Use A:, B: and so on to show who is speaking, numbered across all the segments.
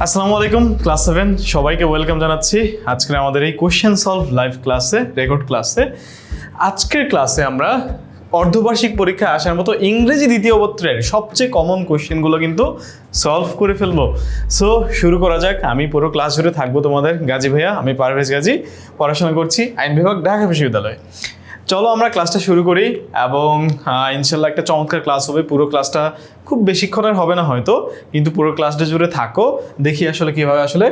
A: আসসালামু আলাইকুম ক্লাস 7 সবাইকে ওয়েলকাম জানাচ্ছি আজকে আমাদের এই কোশ্চেন সলভ লাইভ ক্লাসে রেকর্ড ক্লাসে। আজকের ক্লাসে আমরা অর্ধবার্ষিক পরীক্ষায় আসার মতো ইংরেজি দ্বিতীয় পত্রের সবচেয়ে কমন কোশ্চেনগুলো কিন্তু সলভ করে ফেলবো। সো শুরু করা যাক। আমি পুরো ক্লাস জুড়ে থাকবো তোমাদের গাজী ভাইয়া। আমি পারভেজ গাজী, পড়াশোনা করছি আইন বিভাগ, ঢাকা বিশ্ববিদ্যালয়। চলো আমরা ক্লাসটা শুরু করি এবং ইনশাল্লাহ একটা চমৎকার ক্লাস হবে। পুরো ক্লাসটা খুব বেশিক্ষণের হবে না হয়তো, কিন্তু পুরো ক্লাসটা জুড়ে থাকো, দেখি আসলে কীভাবে আসলে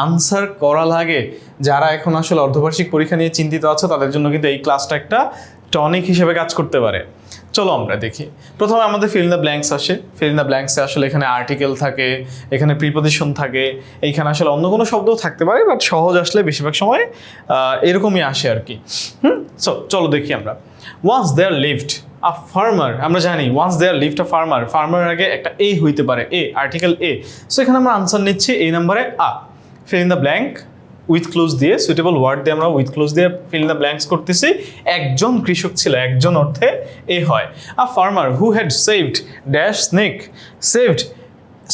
A: আনসার করা লাগে। যারা এখন আসলে অর্ধবার্ষিক পরীক্ষা নিয়ে চিন্তিত আছো তাদের জন্য কিন্তু এই ক্লাসটা একটা টনিক হিসেবে কাজ করতে পারে। চলো আমরা দেখি। প্রথমে আমাদের ফিল ইন দ্য ব্ল্যাঙ্কস আসে। ফিল ইন দ্য ব্ল্যাঙ্কসে আসলে এখানে আর্টিকেল থাকে, এখানে প্রিপোজিশন থাকে, এইখানে আসলে অন্য কোনো শব্দও থাকতে পারে, বাট সহজ আসলে বেশিরভাগ সময় এরকমই আসে আর কি। চলো দেখি আমরা। Once there lived a farmer, আমরা জানি once there lived a farmer, ফার্মারের আগে একটা এ হইতে পারে, এ আর্টিকেল এ। সো এখানে আমরা আনসার নিচ্ছি এই নাম্বারে আ। Fill in the blank with cloze দিয়ে, সুইটেবল ওয়ার্ড দিয়ে আমরা উইথ ক্লোজ দিয়ে ফিল ইন দ্য ব্ল্যাঙ্কস করতেছি। একজন কৃষক ছিল, একজন অর্থে এ হয়। A farmer who had saved dash snake, saved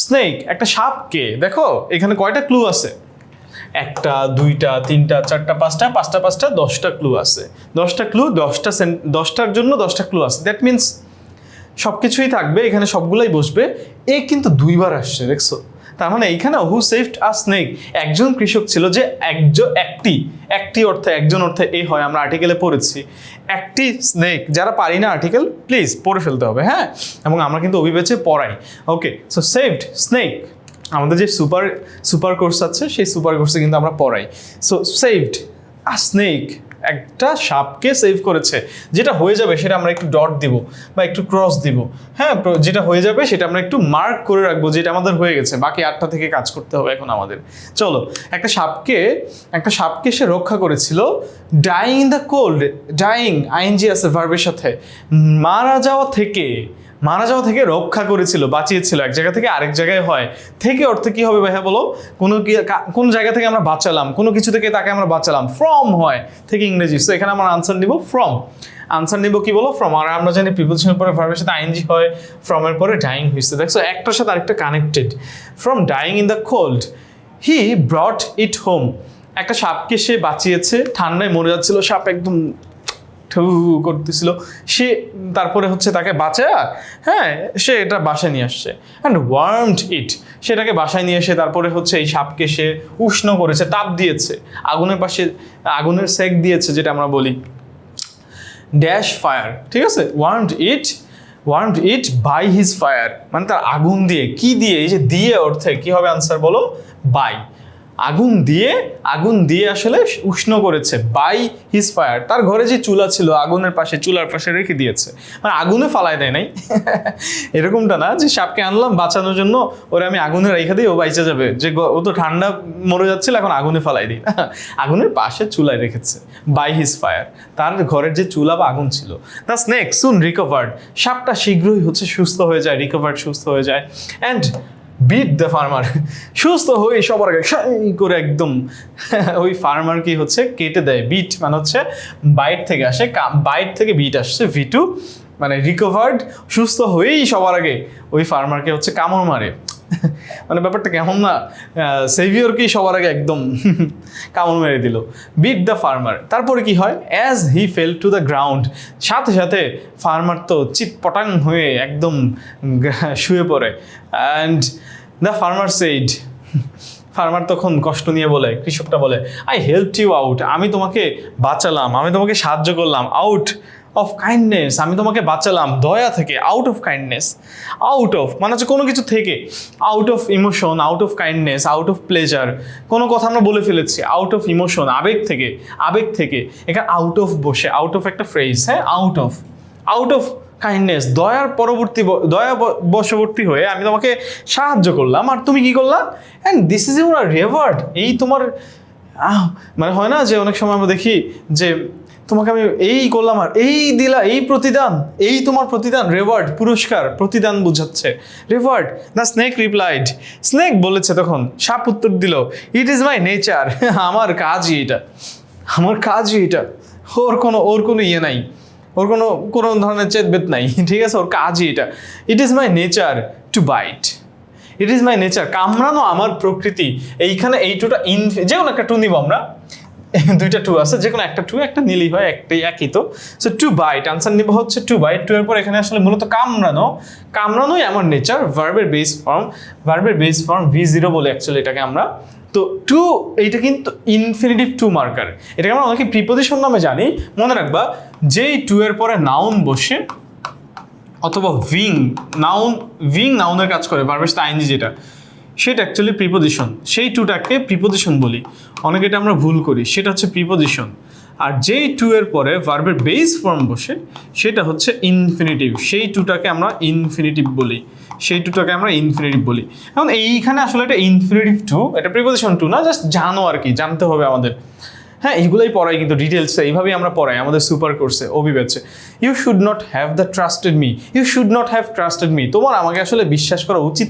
A: snake একটা সাপকে। দেখো এখানে কয়টা ক্লু আছে? একটা, দুইটা, তিনটা, চারটা, পাঁচটা, পাঁচটা পাঁচটা 10টা ক্লু আছে। 10টা ক্লু, 10টার জন্য 10টা ক্লু আছে। দ্যাট মিনস সব কিছুই থাকবে এখানে, সবগুলাই বসবে। এ কিন্তু দুইবার আসছে, দেখছো? তার মানে এইখানে হু সেভড আ স্নেক, একজন কৃষক ছিল যে একটি অর্থে, একজন অর্থে এ হয়। আমরা আর্টিকেলে পড়েছি একটি স্নেক। যারা পারি না আর্টিকেল প্লিজ পড়ে ফেলতে হবে, হ্যাঁ? এবং আমরা কিন্তু অভিবেচে পড়াই। ওকে, সো সেভড স্নেক, আমাদের যে সুপার কোর্স আছে সেই সুপার কোর্সে কিন্তু আমরা পড়াই। সো সেভড আ স্নেক, একটা সাপকে সেভ করেছে। যেটা হয়ে যাবে সেটা আমরা একটু ডট দিব বা একটু ক্রস দিব, হ্যাঁ? যেটা হয়ে যাবে সেটা আমরা একটু মার্ক করে রাখবো, যেটা আমাদের হয়ে গেছে। বাকি 8টা থেকে কাজ করতে হবে এখন আমাদের। চলো, একটা সাপকে সে রক্ষা করেছিল। Dying in the cold, dying ING আছে ভার্বের সাথে, মারা যাওয়া থেকে রক্ষা করেছিল, বাঁচিয়েছিল। এক জায়গা থেকে আরেক জায়গায় হয়। থেকে অর্থে কি হবে ভাইয়া বলো? কোন জায়গা থেকে আমরা বাঁচালাম, কোনো কিছু থেকে তাকে আমরা বাঁচালাম। ফ্রম হয় থেকে ইংরেজি। সো এখানে আমরা আনসার নিব ফ্রম। আনসার নিব কি বলো? ফ্রম। আর আমরা জানি প্রিপোজিশনের পরে ভার্বের সাথে আইএনজি হয়, ফ্রমের পরে ডাইং হয়েছে। দেখছো একটার সাথে আরেকটা connected. From dying in the cold he brought it home, একটা সাপকে সে বাঁচিয়েছে। ঠান্ডায় মরে যাচ্ছিল সাপ, একদম ঠু করতেছিল সে, তারপরে হচ্ছে তাকে বাঁচায়, হ্যাঁ, সে এটা বাসায় নিয়ে আসছে। অ্যান্ড ওয়ার্মড ইট, সেটাকে বাসায় নিয়ে এসে তারপরে হচ্ছে এই সাপকে সে উষ্ণ করেছে, তাপ দিয়েছে, আগুনের পাশে আগুনের সেক দিয়েছে, যেটা আমরা বলি ড্যাশ ফায়ার। ঠিক আছে, warmed it by his fire, মানে তার আগুন দিয়ে। কি দিয়ে? এই যে দিয়ে অর্থে কি হবে আনসার বলো? বাই। আগুন দিয়ে আসলে উষ্ণ করেছে। বাই হিজ ফায়ার, তার ঘরে যে চুলা ছিল আগুনের পাশে, চুলার পাশে রেখে দিয়েছে। মানে আগুনে ফালাই দেয় নাই, এরকমটা না যে সাপকে আনলাম বাঁচানোর জন্য, ওরা আমি আগুনে রেখে দিই ও বাইচে যাবে, যে ও তো ঠান্ডা মরে যাচ্ছিল এখন আগুনে ফালাই দিই। আগুনের পাশে চুলায় রেখেছে। বাই হিজ ফায়ার, তার ঘরের যে চুলা বা আগুন ছিল। দ্য স্নেক সুন রিকভার্ড, সাপটা শীঘ্রই হচ্ছে সুস্থ হয়ে যায়, রিকভার্ড সুস্থ হয়ে যায়। অ্যান্ড বিট দ্য ফার্মার, সুস্থ হয়ে সবার আগে করে একদম ওই ফার্মার কি হচ্ছে কেটে দেয়। বিট মানে হচ্ছে বাইট থেকে আসে, বাইট থেকে বিট আসছে, ভিটু মানে রিকভার্ড, সুস্থ হয়েই সবার আগে ওই ফার্মারকে হচ্ছে কামড় মারে। মানে ব্যাপারটা কেমন না? সেভিয়রকেই সবার আগে একদম কামড় মেরে দিল। বিট দ্য ফার্মার, তারপরে কি হয়? As he fail to the ground, সাথে সাথে ফার্মার তো চিৎপটাং হয়ে একদম শুয়ে পড়ে। And the farmer said, farmer তখন কষ্ট নিয়ে বলে, কৃষকটা বলে, আই হেল্পড ইউ আউট, আমি তোমাকে বাঁচালাম, আমি তোমাকে সাহায্য করলাম। আউট অফ কাইন্ডনেস, আমি তোমাকে বাঁচালাম দয়া থেকে। Out of kindness, out of মানে হচ্ছে কোনো কিছু থেকে, out of emotion, out of kindness, out of pleasure, কোনো কথা আমরা বলে ফেলেছি। আউট অফ ইমোশন, আবেগ থেকে। এখানে আউট অফ বসে, আউট অফ একটা ফ্রেজ, হ্যাঁ, আউট অফ কাইন্ডনেস, দয়া বশবর্তী হয়ে আমি তোমাকে সাহায্য করলাম, আর তুমি কি করলা? And this is your reward, এই তোমার মানে হয় না যে অনেক সময় আমরা দেখি যে তোমাকে আমি এই করলাম আর এই দিলা, এই প্রতিদান, এই তোমার প্রতিদান, রেওয়ার্ড পুরস্কার, প্রতিদান বোঝাচ্ছে reward. The snake replied, snake বলেছে তখন, সাপ উত্তর দিল, ইট ইজ মাই নেচার, আমার কাজই এটা, ওর কোনো ইয়ে নাই, ওর কোনো ধরনের চেতবেদ নাই, ঠিক আছে, ওর কাজই এটা। It is my nature to bite, it is my nature, কামড়ানো আমার প্রকৃতি। এইখানে এই টুটা যে কোনো একটা টু নিব আমরা, দুইটা টু আছে, যে কোনো একটা টু একটা নিলেই হয়, একটাই একই তো। সো টু বাইট, আনসার নিব হচ্ছে টু বাইট। টু এর পর এখানে আসলে মূলত কামড়ানো, কামড়ানোই আমার নেচার। ভার্বের বেস ফর্ম V0 বলে অ্যাকচুয়ালি এটাকে আমরা। তো টু এইটা কিন্তু ইনফিনিটিভ টু মার্কার, এটাকে আমরা অনেকে প্রিপোজিশন নামে জানি। মনে রাখবা যেই টু এর পরে নাউন বসে অথবা উইং নাউনের কাজ করে, ভার্বের সাথে আইএনজি যেটা, সেটা অ্যাকচুয়ালি প্রিপোজিশন। সেই টুটাকে প্রিপোজিশন বলি, অনেকে এটা আমরা ভুল করি, সেটা হচ্ছে প্রিপোজিশন। আর যেই টু এর পরে ভার্বের বেস ফর্ম বসে সেটা হচ্ছে ইনফিনিটিভ, সেই টুটাকে আমরা ইনফিনিটিভ বলি, এখন এইখানে আসলে এটা ইনফিনিটিভ টু, এটা প্রিপোজিশন টু না, জাস্ট জানো আর কি, জানতে হবে আমাদের। হ্যাঁ, এইগুলোই পড়াই কিন্তু ডিটেলসে, এইভাবেই আমরা পড়াই আমাদের সুপার কোর্সে, অভিব্যাচে। You should not have trusted me, তোমার আমাকে আসলে বিশ্বাস করা উচিত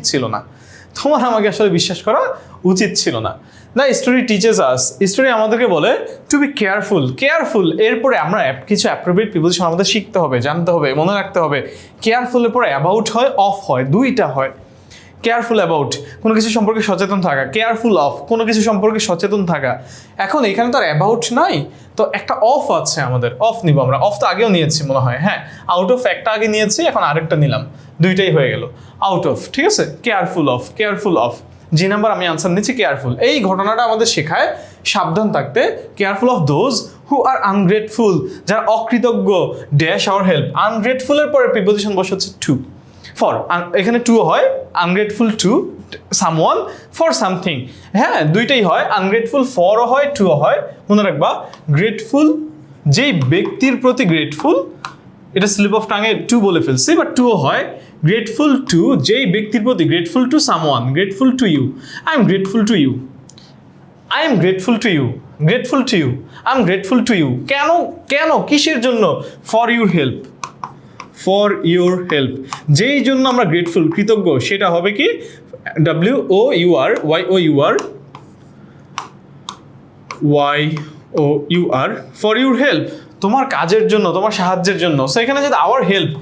A: ছিল না। The story teaches us, story আমাদেরকে বলে টু বি কেয়ারফুল। এরপরে আমরা কিছু অ্যাপ্রোপ্রিয়েট প্রিপোজিশন আমাদের শিখতে হবে, জানতে হবে, মনে রাখতে হবে। কেয়ারফুলের পরে অ্যাবাউট হয়, অফ হয়, দুইটা হয়। কেয়ারফুল অ্যাবাউট কোনো কিছু সম্পর্কে সচেতন থাকা, কেয়ারফুল অফ কোনো কিছু সম্পর্কে সচেতন থাকা। এখন এখানে তো আর অ্যাবাউট নাই, তো একটা অফ আছে আমাদের, অফ নিব আমরা। অফ তো আগেও নিয়েছি মনে হয়, হ্যাঁ, আউট অফ একটা আগে নিয়েছি, এখন আরেকটা নিলাম, দুইটাই হয়ে গেল আউট অফ। ঠিক আছে, কেয়ারফুল অফ জি নাম্বার আমি আনসার নিচ্ছি কেয়ারফুল। এই ঘটনাটা আমাদের শেখায় সাবধান থাকতে। Careful of those who are ungrateful, যারা অকৃতজ্ঞ, ড্যাশ আওয়ার হেল্প। আনগ্রেটফুলের পরে প্রিপোজিশন বসে হচ্ছে টু, ফর, এখানে টু হয়, ungrateful to someone, for something. হ্যাঁ, দুইটাই হয়, আনগ্রেটফুল ফরও হয়, টুও হয়। মনে রাখবা গ্রেটফুল যেই ব্যক্তির প্রতি গ্রেটফুল, এটা স্লিপ অফ টাঙে টু বলে ফেলছি, বাট টুও হয়। গ্রেটফুল টু যেই ব্যক্তির প্রতি, grateful to someone, grateful to you, I am grateful to you, I am grateful to you, I am grateful to you. কেন কিসের জন্য? ফর ইউর হেল্প, যেই জন্য আমরা গ্রেটফুল, কৃতজ্ঞ, সেটা হবে কি WOUR, ফর ইউর হেল্প, তোমার কাজের জন্য, তোমার সাহায্যের জন্য। সো এখানে যদি আওয়ার হেল্প,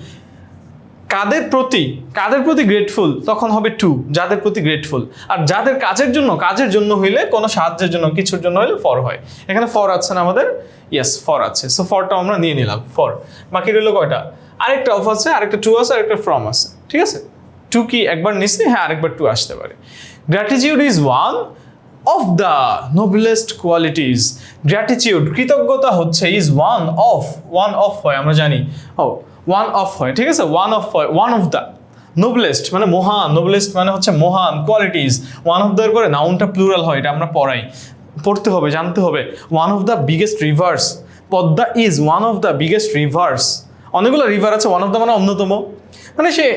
A: কাদের প্রতি গ্রেটফুল, তখন হবে টু, যাদের প্রতি গ্রেটফুল। আর যাদের কাজের জন্য হইলে, কোনো সাহায্যের জন্য, কিছুর জন্য হইলে ফর হয়। এখানে ফর আছে না আমাদের? ইয়েস, ফর আছে। সো ফরটা আমরা নিয়ে নিলাম, ফর। বাকি রইল কয়টা? আরেকটা অফ আছে, আরেকটা টু আছে, আরেকটা ফ্রম আছে। ঠিক আছে, টু কি একবার নিচ্ছি, হ্যাঁ, আরেকবার টু আসতে পারে। Gratitude is one of the noblest qualities. Gratitude, কৃতজ্ঞতা হচ্ছে, ইজ ওয়ান অফ হয়, আমরা জানি, ওয়ান অফ হয়। ঠিক আছে, ওয়ান অফ দ্য নোবেলেস্ট মানে মহান, নোবেলেস্ট মানে হচ্ছে মহান, কোয়ালিটিজ ওয়ান অফ দ্য এর পরে নাউনটা প্লুরাল হয়, এটা আমরা পড়তে হবে, জানতে হবে। One of the biggest rivers, Padma is one of the biggest rivers. অনেকগুলো রিভার আছে, ওয়ান অফ দ্য মানে অন্যতম, মানে সে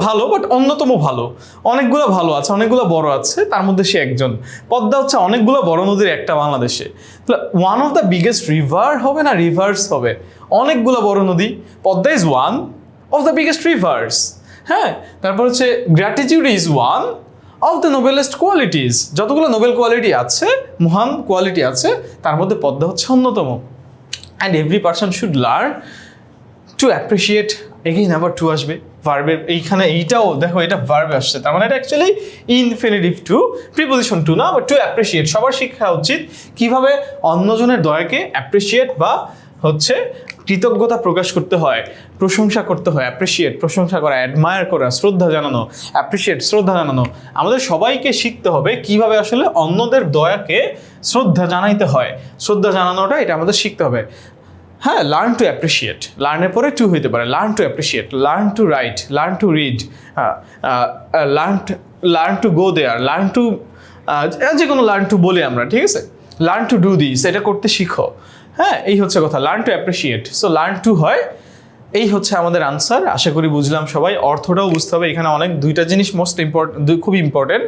A: ভালো, বাট অন্যতম ভালো। অনেকগুলো ভালো আছে, অনেকগুলো বড় আছে, তার মধ্যে সে একজন। পদ্মা হচ্ছে অনেকগুলো বড় নদীর একটা বাংলাদেশে। তাহলে one of the biggest river হবে না রিভার্স হবে? অনেকগুলো বড় নদী, Padma is one of the biggest rivers. হ্যাঁ, তারপর হচ্ছে gratitude is one of the noblest qualities. যতগুলো নোবেল কোয়ালিটি আছে, মহান কোয়ালিটি আছে, তার মধ্যে পদ্মা হচ্ছে অন্যতম। And every person should learn to appreciate. Again আবার টু আসবে ভার্বের, এইখানে এইটাও দেখো, এটা ভার্বে আসছে, তার মানে এটা actually infinitive to, preposition two না, বাট টু অ্যাপ্রিসিয়েট। সবার শিক্ষা উচিত কিভাবে অন্যজনের দয়াকে অ্যাপ্রিসিয়েট বা হচ্ছে কৃতজ্ঞতা প্রকাশ করতে হয়, প্রশংসা করতে হয়। অ্যাপ্রিসিয়েট প্রশংসা করা, অ্যাডমায়ার করা, শ্রদ্ধা জানানো, অ্যাপ্রিসিয়েট শ্রদ্ধা জানানো। আমাদের সবাইকে শিখতে হবে কিভাবে আসলে অন্যদের দয়াকে শ্রদ্ধা জানাইতে হয়, শ্রদ্ধা জানানোটা এটা আমাদের শিখতে হবে। হ্যাঁ, লার্ন টু অ্যাপ্রিসিয়েট, লার্নের টু হইতে পারে, learn to appreciate, learn to write, learn to read, learn to go there, learn to, যে কোনো লার্ন টু বলি আমরা। ঠিক আছে, লার্ন টু ডু দিস, এটা করতে শিখো। হ্যাঁ, এই হচ্ছে কথা, learn to appreciate. So learn to হয়, এই হচ্ছে আমাদের আনসার। আশা করি বুঝলাম সবাই। অর্থটাও বুঝতে হবে, এখানে দুইটা জিনিস খুব ইম্পর্টেন্ট।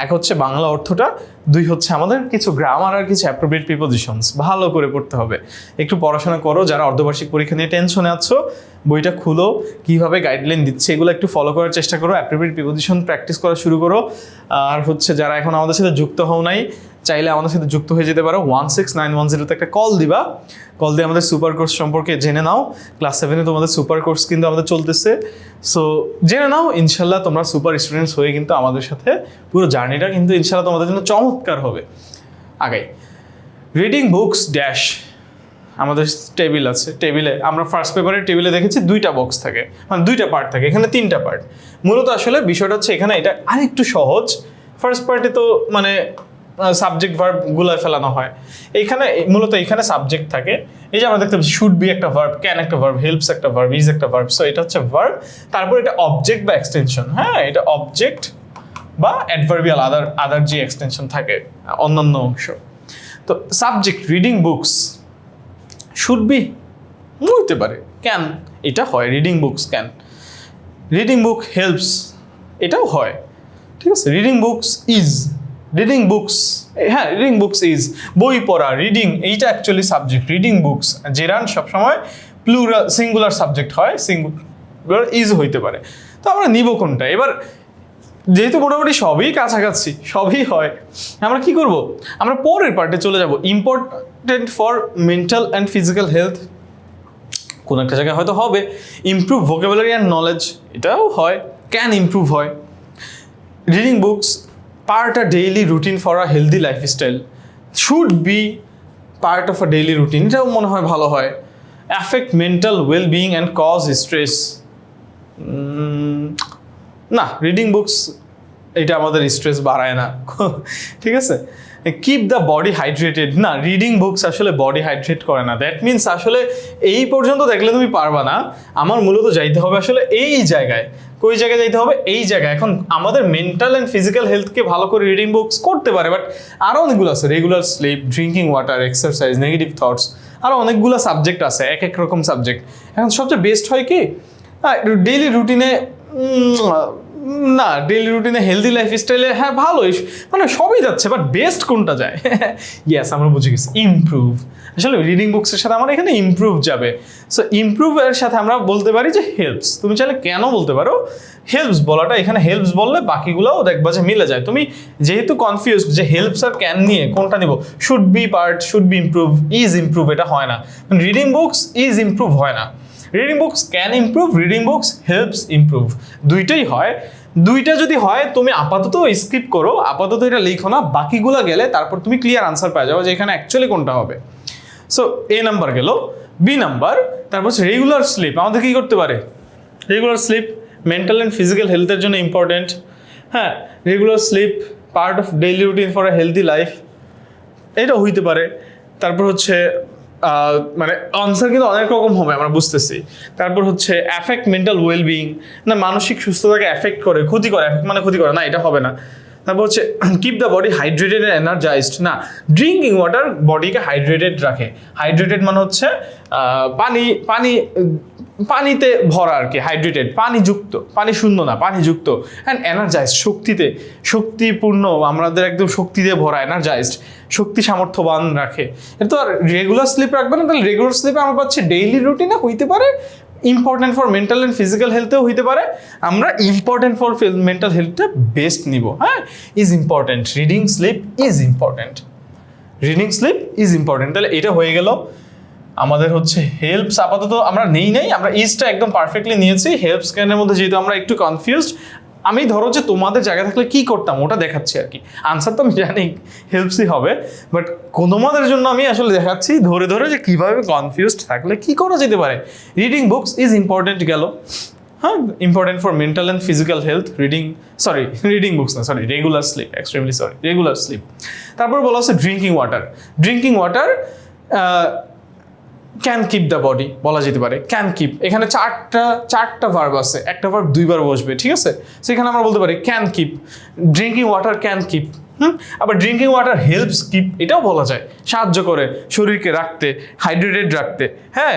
A: এক হচ্ছে বাংলা অর্থটা, দুই হচ্ছে আমাদের কিছু গ্রামার আর কিছু অ্যাপ্রোপ্রিয়েট প্রিপোজিশনস ভালো করে পড়তে হবে। একটু পড়াশোনা করো, যারা অর্ধবার্ষিক পরীক্ষা নিয়ে টেনশনে আছো, বইটা খুলো, কিভাবে গাইডলাইন দিচ্ছে এগুলো একটু ফলো করার চেষ্টা করো। অ্যাপ্রোপ্রিয়েট প্রিপোজিশন প্র্যাকটিস করা শুরু করো। আর হচ্ছে যারা এখন আমাদের সাথে যুক্ত হও নাই, চাইলে আমাদের সাথে যুক্ত হয়ে যেতে পারো। 16910 একটা কল দিবা, কল দিয়ে আমাদের সুপার কোর্স সম্পর্কে জেনে নাও। ক্লাস 7-এ তোমাদের সুপার কোর্স কিন্তু আমাদের চলতেছে, সো জেনে নাও। ইনশাল্লাহ তোমরা সুপার স্টুডেন্টস হয়ে কিন্তু আমাদের সাথে পুরো জার্নিটা কিন্তু ইনশাল্লাহ তোমাদের জন্য চমৎকার হবে। আগে রিডিং বুকস ড্যাশ আমাদের টেবিল আছে, টেবিলে আমরা ফার্স্ট পেপারের টেবিলে দেখেছি 2টা বক্স থাকে, মানে 2টা পার্ট থাকে, এখানে 3টা পার্ট। মূলত আসলে বিষয়টা হচ্ছে এখানে এটা আরেকটু সহজ। ফার্স্ট পার্টে তো মানে সাবজেক্ট ভার্ব গুলায় ফেলানো হয়, এখানে মূলত এখানে সাবজেক্ট থাকে। এই যে আমরা দেখতে পাচ্ছি শুড বি একটা ভার্ব, ক্যান একটা ভার্ব, হেল্পস একটা ভার্ব, ইজ একটা ভার্ব। সো এটা হচ্ছে ভার্ব, তারপর এটা অবজেক্ট বা এক্সটেনশন। হ্যাঁ, এটা অবজেক্ট বা অ্যাডভার্বিয়াল আদার যে এক্সটেনশন থাকে অন্যান্য অংশ। তো subject reading books, should be হইতে পারে, ক্যান এটা হয়, reading books can. Reading book helps এটাও হয়, ঠিক আছে। Reading books is, reading books, হ্যাঁ রিডিং বুকস ইজ বই পড়া, রিডিং এইটা actually subject. Reading books gerund সবসময় প্লুরাল সিঙ্গুলার সাবজেক্ট হয়, সিঙ্গুলার ইজ হইতে পারে। তো আমরা নিব কোনটা এবার? যেহেতু মোটামুটি সবই কাছাকাছি, সবই হয়, আমরা কি করব? আমরা পরের পার্টে চলে যাব। Important for mental and physical health, কোন একটা জায়গায় হয়তো হবে। ইমপ্রুভ ভোকাবুলারি অ্যান্ড নলেজ, এটাও হয়, ক্যান ইমপ্রুভ হয়। Reading books part a daily routine for a healthy lifestyle, should be part of a daily routine, এটাও মনে হয় ভালো হয়। Affect mental well being and cause stress, না রিডিং বুকস এটা আমাদের স্ট্রেস বাড়ায় না, ঠিক আছে। কিপ দ্য বডি হাইড্রেটেড, না রিডিং বুকস আসলে বডি হাইড্রেট করে না। দ্যাট মিনস আসলে এই পর্যন্ত দেখলে তুমি পারবা না, আমার মূলত যাইতে হবে আসলে এই জায়গায়। কই জায়গায় যাইতে হবে? এই জায়গায়। এখন আমাদের মেন্টাল অ্যান্ড ফিজিক্যাল হেলথকে ভালো করে রিডিং বুকস করতে পারে, বাট আরও অনেকগুলো আছে, regular sleep, drinking water, exercise, negative thoughts, আরও অনেকগুলো সাবজেক্ট আছে, এক এক রকম সাবজেক্ট। এখন সবচেয়ে বেস্ট হয় কি ডেইলি রুটিনে, না ডেইলি রুটিনে হেলদি লাইফস্টাইলে হ্যাঁ ভালোই, মানে সবই যাচ্ছে, বাট বেস্ট কোনটা যায়? ইয়েস, আমরা বুঝে গেছি, ইমপ্রুভ। আসলে রিডিং বুকসের সাথে আমার এখানে ইমপ্রুভ যাবে। সো ইমপ্রুভের সাথে আমরা বলতে পারি যে হেল্পস। তুমি চাইলে কেন বলতে পারো হেল্পস বলাটা, এখানে হেল্পস বললে বাকিগুলোও দেখবা যে মিলে যায়। তুমি যেহেতু কনফিউজ যে হেল্পস আর ক্যান নিয়ে কোনটা নিব, should be part, should be improve, is improve, এটা হয় না। রিডিং বুকস ইজ ইমপ্রুভ হয় না, reading books can improve, reading books helps improve, দুইটাই হয়। দুইটা যদি হয় তুমি আপাতত স্কিপ করো, আপাতত এটা লিখো না, বাকিগুলো গেলে তারপর তুমি ক্লিয়ার আনসার পেয়ে যাবো যে এখানে অ্যাকচুয়ালি কোনটা হবে। সো এ নাম্বার গেল। বি নাম্বার, তারপর হচ্ছে রেগুলার স্লিপ। আমাদের কী করতে পারে? Regular sleep mental and physical হেলথের জন্য ইম্পর্টেন্ট। হ্যাঁ, regular sleep part of daily routine for a healthy life, এটা হইতে পারে। তারপর হচ্ছে মানে আনসার কিন্তু অনেক রকম হবে আমরা বুঝতেছি। তারপর হচ্ছে অ্যাফেক্ট মেন্টাল ওয়েলবিং, না মানসিক সুস্থতাকে অ্যাফেক্ট করে, ক্ষতি করে, অ্যাফেক্ট মানে ক্ষতি করে না, এটা হবে না। তারপর হচ্ছে keep the body hydrated and energised, না ড্রিঙ্কিং ওয়াটার বডিকে হাইড্রেটেড রাখে। হাইড্রেটেড মানে হচ্ছে পানিতে ভরা আর কি, হাইড্রেটেড পানিযুক্ত, পানি শূন্য না, পানিযুক্ত। অ্যান্ড এনার্জাইজড শক্তিপূর্ণ, আমাদের একদম শক্তি দিয়ে ভরা, এনার্জাইজড শক্তি সামর্থ্যবান রাখে। এটা তো আর রেগুলার স্লিপ রাখবে না, তাহলে রেগুলার স্লিপে আমরা পাচ্ছি ডেইলি রুটিনে হইতে পারে, important for mental and physical হেলথেও হইতে পারে। আমরা ইম্পর্টেন্ট ফর মেন্টাল হেলথটা বেস্ট নিব। হ্যাঁ, is important, reading sleep is important, reading sleep is important. তাহলে এটা হয়ে গেল আমাদের হচ্ছে হেল্পস। আপাতত আমরা নেই, আমরা ইজটা একদম পারফেক্টলি নিয়েছি। হেল্পস ক্যানের মধ্যে যেহেতু আমরা একটু কনফিউজড, আমি ধরো যে তোমাদের জায়গা থাকলে কি করতাম ওটা দেখাচ্ছি আর কি। আনসার তো আমি জানি হেল্পসই হবে, বাট তোমাদের জন্য আমি আসলে দেখাচ্ছি ধরে ধরে যে কীভাবে কনফিউজড থাকলে কি করা যেতে পারে। রিডিং বুকস ইজ ইম্পর্টেন্ট গেল। হ্যাঁ, important for mental and physical health, reading books না, regular sleep, extremely regular sleep. তারপর বলা হচ্ছে drinking water can keep the body, বলা যেতে পারে ক্যান কিপ। এখানে চারটা ভার্ব আছে, একটা ভার্ব দুইবার বসবে, ঠিক আছে। সেখানে আমরা বলতে পারি can keep, drinking water can keep. আবার ড্রিঙ্কিং ওয়াটার হেল্পস কিপ, এটাও বলা যায়, সাহায্য করে শরীরকে রাখতে, হাইড্রেটেড রাখতে, হ্যাঁ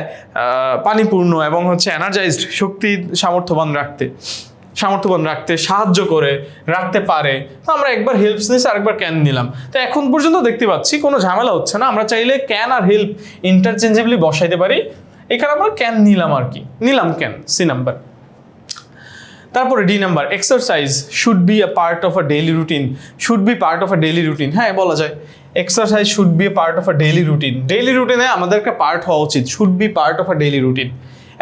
A: পানিপূর্ণ এবং হচ্ছে এনার্জাইজড, শক্তি সামর্থ্যবান রাখতে সাহায্য করে, রাখতে পারে। তো আমরা একবার হেল্পস নিয়েছি, আরেকবার ক্যান নিলাম। তো এখন পর্যন্ত দেখতে পাচ্ছি কোনো ঝামেলা হচ্ছে না। আমরা চাইলে ক্যান আর হেল্প ইন্টারচেঞ্জেবলি বসাইতে পারি। এখানে আমরা ক্যান নিলাম আর কি, নিলাম ক্যান, সি নাম্বার। তারপরে D number, exercise should be a part of a daily routine. Should be part of a daily routine, হ্যাঁ বলা যায় exercise should be a part of a daily routine. Daily রুটিনে আমাদের একটা পার্ট হওয়া উচিত, should be part of a daily routine.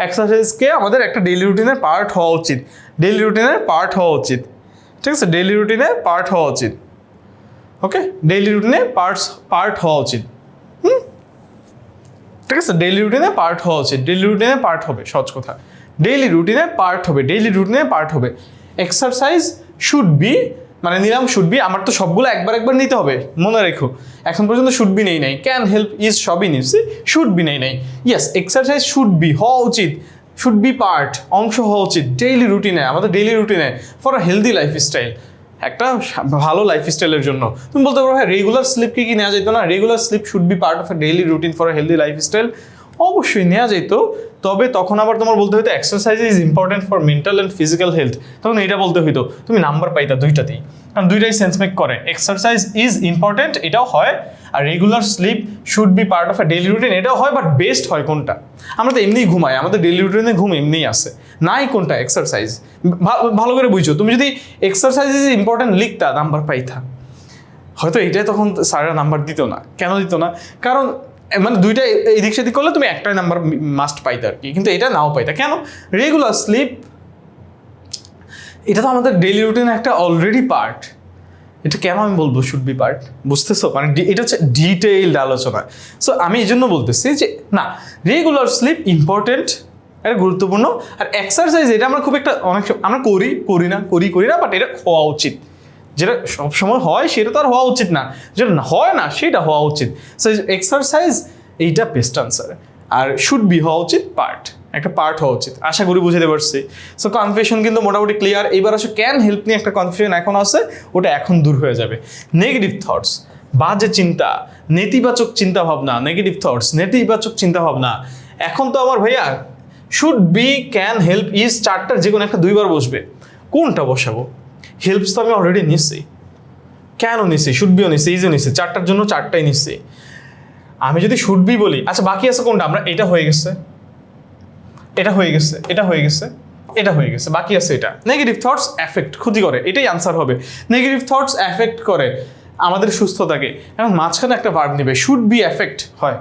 A: এক্সারসাইজকে আমাদের একটা ডেইলি রুটিনের পার্ট হওয়া উচিত, ডেইলি রুটিনের পার্ট হওয়া উচিত, ঠিক আছে, ডেইলি রুটিনে পার্ট হওয়া উচিত। ওকে, ডেইলি রুটিনে পার্ট হওয়া উচিত। ঠিক আছে, ডেইলি রুটিনে পার্ট হওয়া উচিত, ডেইলি রুটিনে পার্ট হবে, সহজ কথা, ডেইলি রুটিনে পার্ট হবে, ডেইলি রুটিনে পার্ট হবে। এক্সারসাইজ শুড বি, মানে নিলাম শুড বি, আমার তো সবগুলো একবার একবার নিতে হবে, মনে রেখো এখন পর্যন্ত শুড বি নেই নাই, ক্যান হেল্প ইজ সবই নিচ্ছি, শুড বি নেই নাই। ইয়েস, এক্সারসাইজ শুড বি হওয়া উচিত, শুড বি পার্ট অংশ হওয়া উচিত ডেইলি রুটিনে, আমাদের ডেইলি রুটিনে ফর আ হেলদি লাইফস্টাইল, একটা ভালো লাইফস্টাইলের জন্য। তুমি বলতে পারো হ্যাঁ রেগুলার স্লিপ কি নেওয়া যেত না? Regular sleep should be part of a daily routine for a healthy lifestyle, অবশ্যই নেওয়া যেত। তবে তখন আবার তোমার বলতে হইতো exercise is important for mental and physical health, তখন এটা বলতে হইতো, তুমি নাম্বার পাইতা দুইটাতেই, কারণ দুইটাই সেন্স মেক করে। এক্সারসাইজ ইজ ইম্পর্টেন্ট এটাও হয়, আর regular sleep should be part of a daily routine এটাও হয়, বাট বেস্ট হয় কোনটা? আমরা তো এমনিই ঘুমাই, আমাদের ডেইলি রুটিনে ঘুম এমনিই আসে, নাই কোনটা এক্সারসাইজ। ভালো করে বুঝছো, তুমি যদি এক্সারসাইজ ইজ ইম্পর্টেন্ট লিখতা নাম্বার পাইতা, হয়তো এটাই তখন স্যাররা নাম্বার দিত না। কেন দিত না? কারণ মানে দুইটা এদিক সেদিক করলে তুমি একটাই নাম্বার মাস্ট পাইতে আর কি, কিন্তু এটা নাও পাইতা। কেন? রেগুলার স্লিপ এটা তো আমাদের ডেইলি রুটিনের একটা অলরেডি পার্ট, এটা কেন আমি বলবো শুড বি পার্ট, বুঝতেছো? মানে এটা হচ্ছে ডিটেইলড আলোচনা। সো আমি এই জন্য বলতেছি যে না, রেগুলার স্লিপ ইম্পর্টেন্ট, এটা গুরুত্বপূর্ণ। আর এক্সারসাইজ এটা আমরা খুব একটা অনেক আমরা করি না, বাট এটা হওয়া উচিত। যেটা সবসময় হয় সেটা তো আর হওয়া উচিত না, যেটা হয় না সেটা হওয়া উচিত। সো এক্সারসাইজ এইটা বেস্ট আনসার, আর শুড বি হওয়া উচিত পার্ট, একটা পার্ট হওয়া উচিত। আশা করি বুঝতে পারছি। সো কনফিউশন কিন্তু মোটামুটি ক্লিয়ার। এইবার আসলে ক্যান হেল্প নিয়ে একটা কনফিউশন এখন আছে, ওটা এখন দূর হয়ে যাবে। নেগেটিভ থটস, বাজে চিন্তা, নেতিবাচক চিন্তা ভাবনা, নেগেটিভ থটস, নেতিবাচক চিন্তা ভাবনা। এখন তো আমার ভাইয়া should be, can, help, is চারটার যে কোনো একটা দুইবার বসবে, কোনটা বসাবো? হেল্পস তো আমি অলরেডি নিচ্ছি, কেন নিচ্ছি, শুড বিও নিচ্ছি, ইজও নিচ্ছি, চারটার জন্য চারটাই নিচ্ছি। আমি যদি শুড বি বলি, আচ্ছা বাকি আছে কোনটা? আমরা এটা হয়ে গেছে, এটা হয়ে গেছে, এটা হয়ে গেছে, এটা হয়ে গেছে, বাকি আছে এটা। নেগেটিভ থটস এফেক্ট, ক্ষতি করে, এটাই আনসার হবে। নেগেটিভ থটস এফেক্ট করে আমাদের সুস্থতাকে। এখন মাঝখানে একটা ভার্ব নিবে, শুড বি এফেক্ট হয়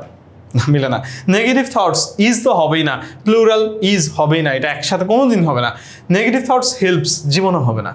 A: মিলে না। নেগেটিভ থটস ইজ তো হবেই না, প্লুরাল ইজ হবেই না, এটা একসাথে কোনোদিন হবে না। নেগেটিভ থটস হেল্পস জীবনও হবে না।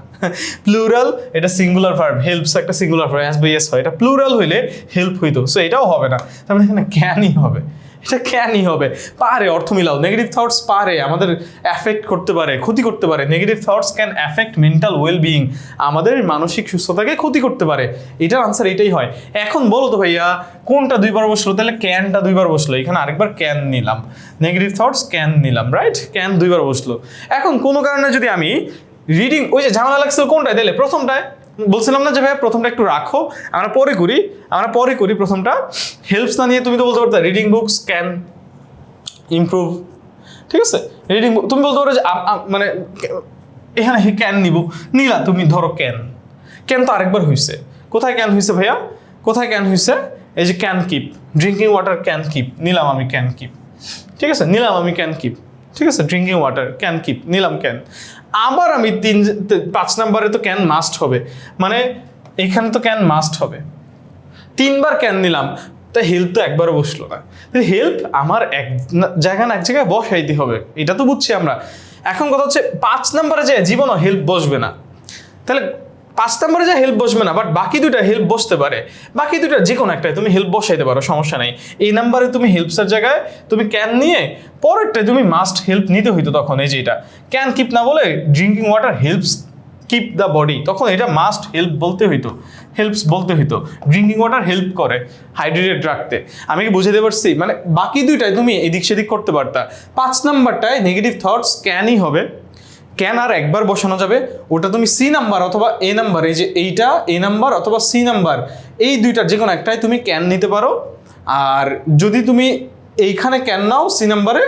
A: প্লুরাল এটা সিঙ্গুলার ভার্ব, হেল্পস একটা singular verb, S by S হয়, এটা প্লুরাল হইলে হেল্প হইতো, সো এটাও হবে না। তার মানে এখানে ক্যানই হবে, এটা ক্যানই হবে। পারে অর্থ মিলাও, নেগেটিভ থটস পারে আমাদের অ্যাফেক্ট করতে পারে, ক্ষতি করতে পারে। Negative thoughts can affect mental well being, আমাদের মানসিক সুস্থতাকে ক্ষতি করতে পারে। এটার আনসার এটাই হয়। এখন বলো তো ভাইয়া কোনটা দুইবার বসলো? তাহলে ক্যানটা দুইবার বসলো, এখানে আরেকবার ক্যান নিলাম, নেগেটিভ থটস ক্যান নিলাম, রাইট? ক্যান দুইবার বসলো। এখন কোনো কারণে যদি আমি রিডিং, ওই যে ঝামেলা লাগছিল কোনটায়? দিলে প্রথমটায় বলছিলাম না যে ভাইয়া প্রথমটা একটু রাখো, আমরা পরে করি প্রথমটা। হেল্পস না নিয়ে তুমি তো বলতে পারতো রিডিং বুকস ক্যান ইমপ্রুভ, ঠিক আছে? রিডিং বুক তুমি বলতে পারো যে মানে এখানে ক্যান নিলা তুমি, ধরো ক্যান তো আরেকবার হয়েছে। কোথায় ক্যান হয়েছে ভাইয়া? কোথায় ক্যান হয়েছে? এই যে can keep, drinking water can keep, নিলাম আমি ক্যান কিপ, ঠিক আছে, নিলাম আমি ক্যান কিপ, ঠিক আছে, ড্রিঙ্কিং ওয়াটার ক্যান কিপ, নিলাম ক্যান। আবার আমি 5 নম্বরে তো ক্যান মাস্ট হবে, মানে এখানে তো ক্যান মাস্ট হবে, 3বার ক্যান নিলাম, তা হেল্প তো একবারও বসলো না। হেল্প আমার এক জায়গায় বসাইতে হবে, এটা তো বুঝছি আমরা। এখন কথা হচ্ছে 5 নম্বরে যে জীবনও হেল্প বসবে না, তাহলে 5 নম্বরে যে হেল্প বসবে না, বাট বাকি দুইটা হেল্প বসতে পারে। বাকি দুইটা যে কোনো একটাই তুমি হেল্প বসাইতে পারো, সমস্যা নেই। এই নাম্বারে তুমি হেল্পসের জায়গায় তুমি ক্যান নিয়ে পরেরটায় তুমি মাস্ট হেল্প নিতে হইতো তখন। এই যে এটা ক্যান কিপ না বলে drinking water helps keep the body, তখন এটা মাস্ট হেল্প বলতে হইতো, হেল্পস বলতে হইতো। ড্রিঙ্কিং ওয়াটার হেল্প করে হাইড্রেটেড রাখতে। আমি কি বুঝাতে পারছি? মানে বাকি দুইটায় তুমি এদিক সেদিক করতে পারতা। 5 নাম্বারটায় নেগেটিভ থটস ক্যানই হবে, ক্যান আর একবার বসানো যাবে, ওটা তুমি সি নাম্বার অথবা এ নাম্বার, এই যে এইটা এ নাম্বার অথবা সি নাম্বার, এই দুইটার যে কোনো একটাই তুমি ক্যান নিতে পারো। আর যদি তুমি এইখানে ক্যান নাও সি নাম্বারে,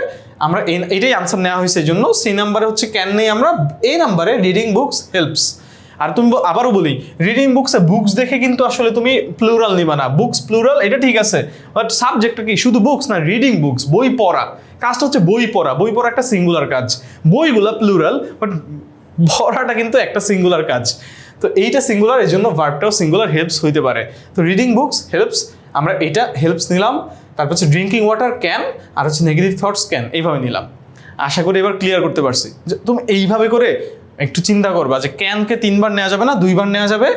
A: আমরা এইটাই আনসার নেওয়া হয়েছে, এই জন্য সি নাম্বারে হচ্ছে ক্যান নেই আমরা, এ নাম্বারে রিডিং বুকস হেল্পস। আর তুমি আবারও বলি, রিডিং বুকসে বুকস দেখে কিন্তু আসলে তুমি প্লুরাল নিবা না, বুকস প্লুরাল এটা ঠিক আছে, বাট সাবজেক্টটা কি শুধু বুকস না, রিডিং বুকস, বই পড়া। কাজটা হচ্ছে বই পড়া একটা সিঙ্গুলার কাজ, বইগুলা প্লুরাল, বাট ভরাটা কিন্তু একটা সিঙ্গুলার কাজ। তো এইটা সিঙ্গুলার, এই জন্য ভার্বটাও সিঙ্গুলার, হেল্পস হইতে পারে। তো রিডিং বুকস হেল্পস, আমরা এটা হেল্পস নিলাম। তারপর হচ্ছে ড্রিঙ্কিং ওয়াটার ক্যান, আর হচ্ছে নেগেটিভ থটস ক্যান, এইভাবে নিলাম। আশা করি এবার ক্লিয়ার করতে পারছি। যে তুমি এইভাবে করে একটু চিন্তা করবা যে ক্যানকে 3বার নেওয়া যাবে না, 2বার নেওয়া যাবে।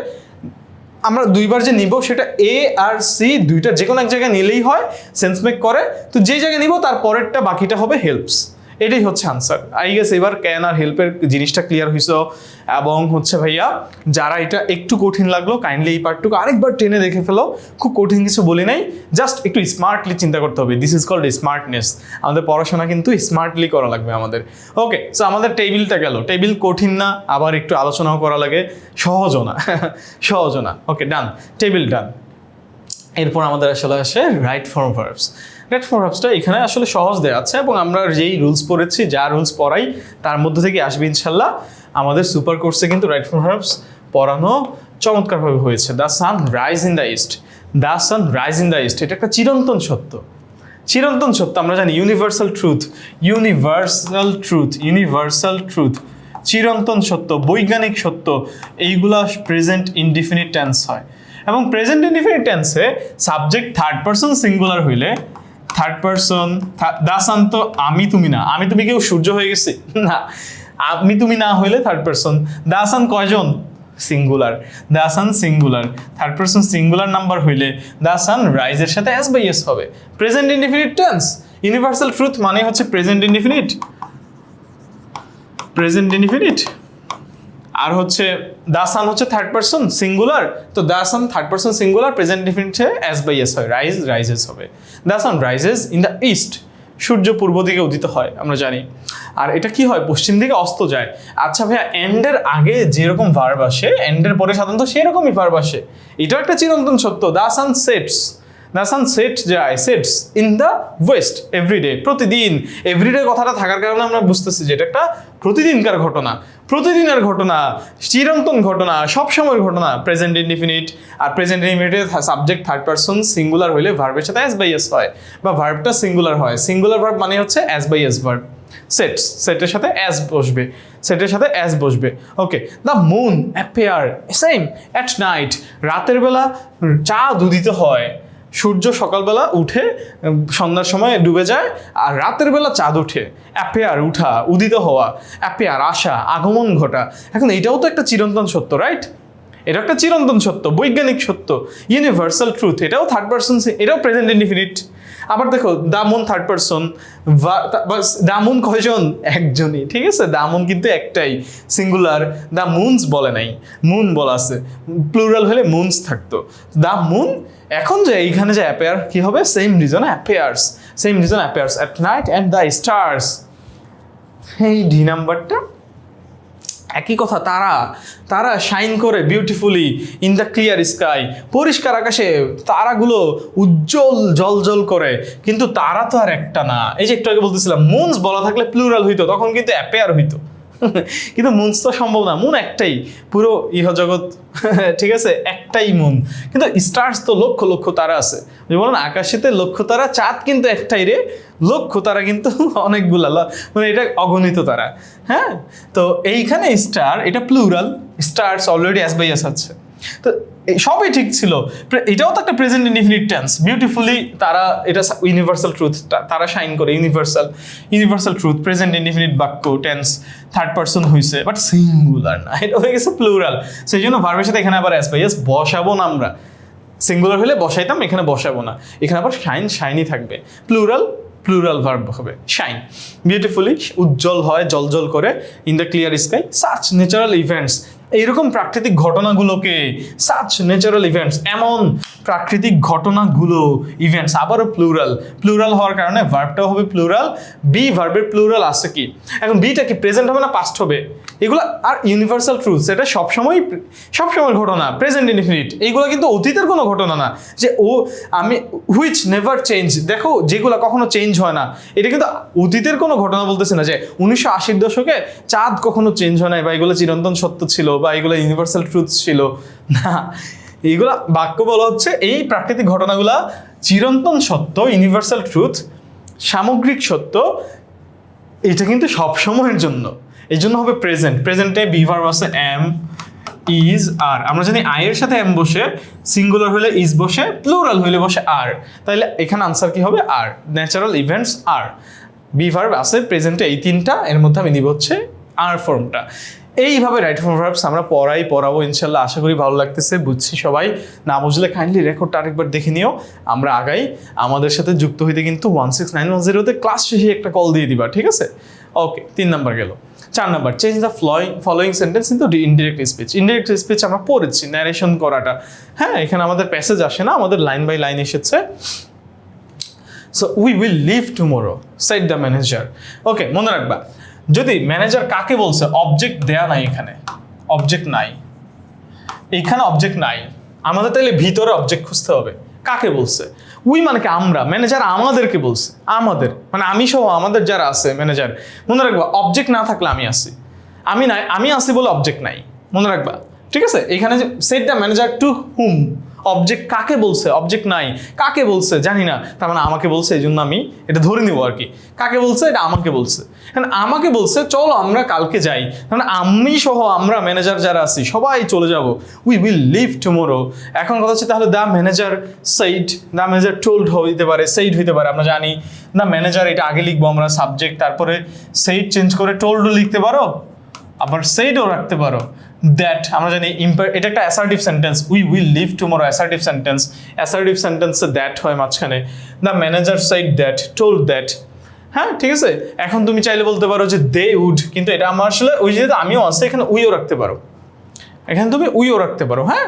A: আমরা 2বার যে নিব সেটা এ আর সি দুইটা যে কোনো এক জায়গায় নিলেই হয়, সেন্স মেক করে। তো যে জায়গায় নিব তার পরেরটা বাকিটা হবে হেল্পস। এটাই হচ্ছে আনসার। আই গেস এবার ক্যান আর হেল্পের জিনিসটা ক্লিয়ার হয়েছে। এবং হচ্ছে ভাইয়া যারা এটা একটু কঠিন লাগলো কাইন্ডলি এই পার্টটুকু আরেকবার টেনে দেখে ফেলো। খুব কঠিন কিছু বলি নাই, জাস্ট একটু স্মার্টলি চিন্তা করতে হবে। This is called smartness. আমাদের পড়াশোনা কিন্তু স্মার্টলি করা লাগবে আমাদের। ওকে, সো আমাদের টেবিলটা গেল। টেবিল কঠিন না, আবার একটু আলোচনাও করা লাগে, সহজও না সহজও না। Okay, done, table done. এরপর আমাদের আসলে আসে right form verbs. Right form ভার্বসটা এখানে আসলে সহজ দেওয়া আছে, এবং আমরা যেই রুলস পড়েছি, যা রুলস পড়াই তার মধ্যে থেকে আসবে ইনশাল্লাহ। আমাদের সুপার কোর্সে কিন্তু রাইট ফর্ম ভার্বস পড়ানো চমৎকারভাবে হয়েছে। The sun rise in the east, the sun rise in the east, এটা একটা চিরন্তন সত্য। চিরন্তন সত্য আমরা জানি, universal truth, universal truth, universal truth, চিরন্তন সত্য, বৈজ্ঞানিক সত্য। এইগুলা প্রেজেন্ট ইনডিফিনিট টেন্স হয়, এবং প্রেজেন্ট ইনডিফিনিট টেন্সে সাবজেক্ট থার্ড পারসন সিঙ্গুলার হইলে, থার্ড পারসন দা সান তো আমি তুমি না, আমি তুমি কেউ সূর্য হয়ে গেছি না, আমি তুমি না হইলে থার্ড পারসন। দা সান কয়জন? Singular, the sun singular. Third person singular number হইলে দা সান রাইজের সাথে এস বাই এস হবে। Present indefinite tense, universal truth মানে হচ্ছে প্রেজেন্ট ইনডিফিনিট, প্রেজেন্ট ইনডিফিনিট। আর হচ্ছে দা সান হচ্ছে থার্ড পারসন সিঙ্গুলার, তো the sun third person singular, present indefinite S by S হয়, রাইজ রাইজেস হবে। The sun rises in the east, সূর্য পূর্ব দিকে উদিত হয় আমরা জানি। আর এটা কি হয়? পশ্চিম দিকে অস্ত যায়। আচ্ছা ভাইয়া, এন্ডের আগে যেরকম ভার্ব আসে, এন্ডের পরে সাধারণত সেরকমই ভার্ব আসে। এটাও একটা চিরন্তন সত্য। The sun sets, the sun set যায়, sets in the west every day, প্রতিদিন। এভরিডে কথাটা থাকার কারণে আমরা বুঝতেছি যে এটা একটা প্রতিদিনকার ঘটনা, প্রতিদিনের ঘটনা, চিরন্তন ঘটনা, সবসময়ের ঘটনা। প্রেজেন্ট ইনডিফিনিট, আর প্রেজেন্ট ইনডিফিনিটের সাবজেক্ট থার্ড পারসন সিঙ্গুলার হইলে ভার্বের সাথে এস বাই এস হয়, বা ভার্বটা সিঙ্গুলার হয়। সিঙ্গুলার ভার্ব মানে হচ্ছে S by S verb. Sets, সেটের সাথে অ্যাজ বসবে, সেটের সাথে অ্যাজ বসবে। Okay, the moon appear same at night, রাতের বেলা চাঁদ উদিত হয়। সূর্য সকালবেলা উঠে সন্ধ্যার সময় ডুবে যায়, আর রাতের বেলা চাঁদ ওঠে। অ্যাপিয়ার উঠা, উদিত হওয়া, অ্যাপিয়ার আসা, আগমন ঘটা। এখন এইটাও তো একটা চিরন্তন সত্য, রাইট? এটা একটা চিরন্তন সত্য, বৈজ্ঞানিক সত্য, ইউনিভার্সাল ট্রুথ। এটাও থার্ড পারসন, এটাও প্রেজেন্ট ইনডিফিনিট। আবার দেখো, the moon third person, the moon কয়জন? একজনই, ঠিক আছে? দা মুন কিন্তু একটাই, সিঙ্গুলার। দা মুনস বলে নাই, মুন বলা আছে, প্লুরাল হলে মুনস থাকতো। দা মুন, এখন যে এইখানে যে অ্যাপিয়ার কি হবে? Same reason appears, same reason appears at night and the stars. এই ডি নাম্বারটা একই কথা। তারা, তারা শাইন করে beautifully in the clear sky, পরিষ্কার আকাশে তারাগুলো উজ্জ্বল জলজল করে। কিন্তু তারা তো আর একটা না। এই যে একটু আগে বলতেছিলাম, মুনস বলা থাকলে প্লুরাল হইতো, তখন কিন্তু অ্যাপেয়ার হইতো। কিন্তু মুনস তো সম্ভব না, মুন একটাই, পুরো ইহজগৎ, ঠিক আছে? একটাই মুন। কিন্তু স্টার্স তো লক্ষ লক্ষ তারা আছে। বলেন আকাশেতে লক্ষ তারা, চাঁদ কিন্তু একটাই রে, লক্ষ তারা কিন্তু অনেকগুলা, মানে এটা অগণিত তারা। হ্যাঁ, তো এইখানে স্টার, এটা plural, stars already S by S আছে। তো সবই ঠিক ছিল। এটাও তো একটা প্রেজেন্ট ইনডিফিনিট টেন্স, বিউটিফুলি তারা, এটা ইউনিভার্সাল ট্রুথ, তারা শাইন করে, universal, universal truth, present indefinite বাক্য, টেন্স থার্ড পারসন হইছে, বাট সিঙ্গুলার না, এটা হয়ে গেছে প্লুরাল। সেই জন্য ভার্বের সাথে এখানে আবার এস বাই এস বসাবো না আমরা। সিঙ্গুলার হলে বসাইতাম, এখানে বসাবো না। এখানে আবার শাইন, শাইনই থাকবে। প্লুরাল, প্লুরাল ভার্ব হবে শাইন। বিউটিফুলি, উজ্জ্বল হয়, জলজল করে, in the clear sky, such natural events, এইরকম প্রাকৃতিক ঘটনাগুলোকে, সাচ ন্যাচারাল ইভেন্টস, এমন প্রাকৃতিক ঘটনাগুলো, ইভেন্টস আবারও প্লুরাল, প্লুরাল হওয়ার কারণে ভার্বটাও হবে প্লুরাল। বি ভার্বের প্লুরাল আছে কি? এখন বিটা কি প্রেজেন্ট হবে না পাস্ট হবে? এগুলো আর ইউনিভার্সাল ট্রুথ, সেটা সবসময় ঘটনা, প্রেজেন্ট ইনডিফিনিট। এইগুলো কিন্তু অতীতের কোনো ঘটনা না, যে আমি হুইচ নেভার চেঞ্জ, দেখো যেগুলো কখনো চেঞ্জ হয় না, এটা কিন্তু অতীতের কোনো ঘটনা বলতেছে না যে 1980-র দশকে চাঁদ কখনো চেঞ্জ হয় নাই, বা এগুলো চিরন্তন সত্য ছিল, বা এগুলো ইউনিভার্সাল ট্রুথ ছিল না। এইগুলা বাক্য বলা হচ্ছে এই প্রাকৃতিক ঘটনাগুলা চিরন্তন সত্য, ইউনিভার্সাল ট্রুথ, সামগ্রিক সত্য। এটা কিন্তু সব সময়ের জন্য, এই জন্য হবে প্রেজেন্ট। প্রেজেন্টে বি ভার্ব আছে এম, ইজ, আর। আমরা জানি আই এর সাথে এম বসে, সিঙ্গুলার হলে ইজ বসে, প্লুরাল হলে বসে আর। তাহলে এখানে আনসার কি হবে? Are. Natural events are. Be verb আছে প্রেজেন্টে এই তিনটা, এর মধ্যে আমি নিব হচ্ছে আর ফর্মটা। এইভাবে রাইট ফর্ম ভার্বস আমরা পড়াবো ইনশাল্লাহ। আশা করি ভালো লাগতেছে, বুঝছি সবাই। না বুঝলে কাইন্ডলি রেকর্ডটা আরেকবার দেখে নিও। আমরা আগাই। আমাদের সাথে যুক্ত হইতে কিন্তু 16910-তে ক্লাস শেষে একটা কল দিয়ে দিবা, ঠিক আছে? ওকে, 3 নাম্বার গেল। 4 number, change the following sentence into indirect speech. Indirect speech আমরা পড়েছি, ন্যারেশন করাটা। হ্যাঁ, এখানে আমাদের প্যাসেজ আসে না, আমাদের লাইন বাই লাইন এসেছে। So we will leave tomorrow, said the manager. Okay, মনে রাখবা, যদি ম্যানেজার কাকে বলছে, অবজেক্ট দেয়া নাই, এখানে অবজেক্ট নাই, এইখানে অবজেক্ট নাই, আমাদের তাইলে ভিতরে অবজেক্ট খুঁজতে হবে। কাকে বলছে? উই মানে কি আমরা, ম্যানেজার আমাদেরকে বলছে, আমাদের মানে আমি সহ আমাদের যারা আছে ম্যানেজার। মনে রাখবা, অবজেক্ট না থাকলে আমি আসি, আমি নাই, আমি আসি বলে অবজেক্ট নাই, মনে রাখবা, ঠিক আছে? এখানে যে said the manager to whom, object কাকে বলছে, অবজেক্ট নাই, কাকে বলছে জানি না, তার মানে আমাকে বলছে, এই জন্য আমি এটা ধরে নিব আর কি। কাকে বলছে? এটা আমাকে বলছে। হ্যাঁ, আমাকে বলছে চলো আমরা কালকে যাই, মানে আমি সহ আমরা ম্যানেজার যারা আছি সবাই চলে যাব। We will leave tomorrow. এখন কথা হচ্ছে তাহলে the manager said, the manager told হইতে পারে, সেইড হইতে পারে, আমরা জানি। দ্য ম্যানেজার এটা আগে লিখবো আমরা সাবজেক্ট, তারপরে সেইড চেঞ্জ করে টোল্ডও লিখতে পারো, আবার সেইডও রাখতে পারো। দ্যাট আমরা জানি এটা একটা assertive sentence, we will leave tomorrow assertive sentence. Assertive সেন্টেন্সে দ্যাট হয় মাঝখানে। The manager said that, told that. হ্যাঁ, ঠিক আছে। এখন তুমি চাইলে বলতে পারো যে দে উড, কিন্তু এটা আমার আসলে ওই যেহেতু আমিও আছে, এখানে উইও রাখতে পারো, এখানে তুমি উইও রাখতে পারো। হ্যাঁ,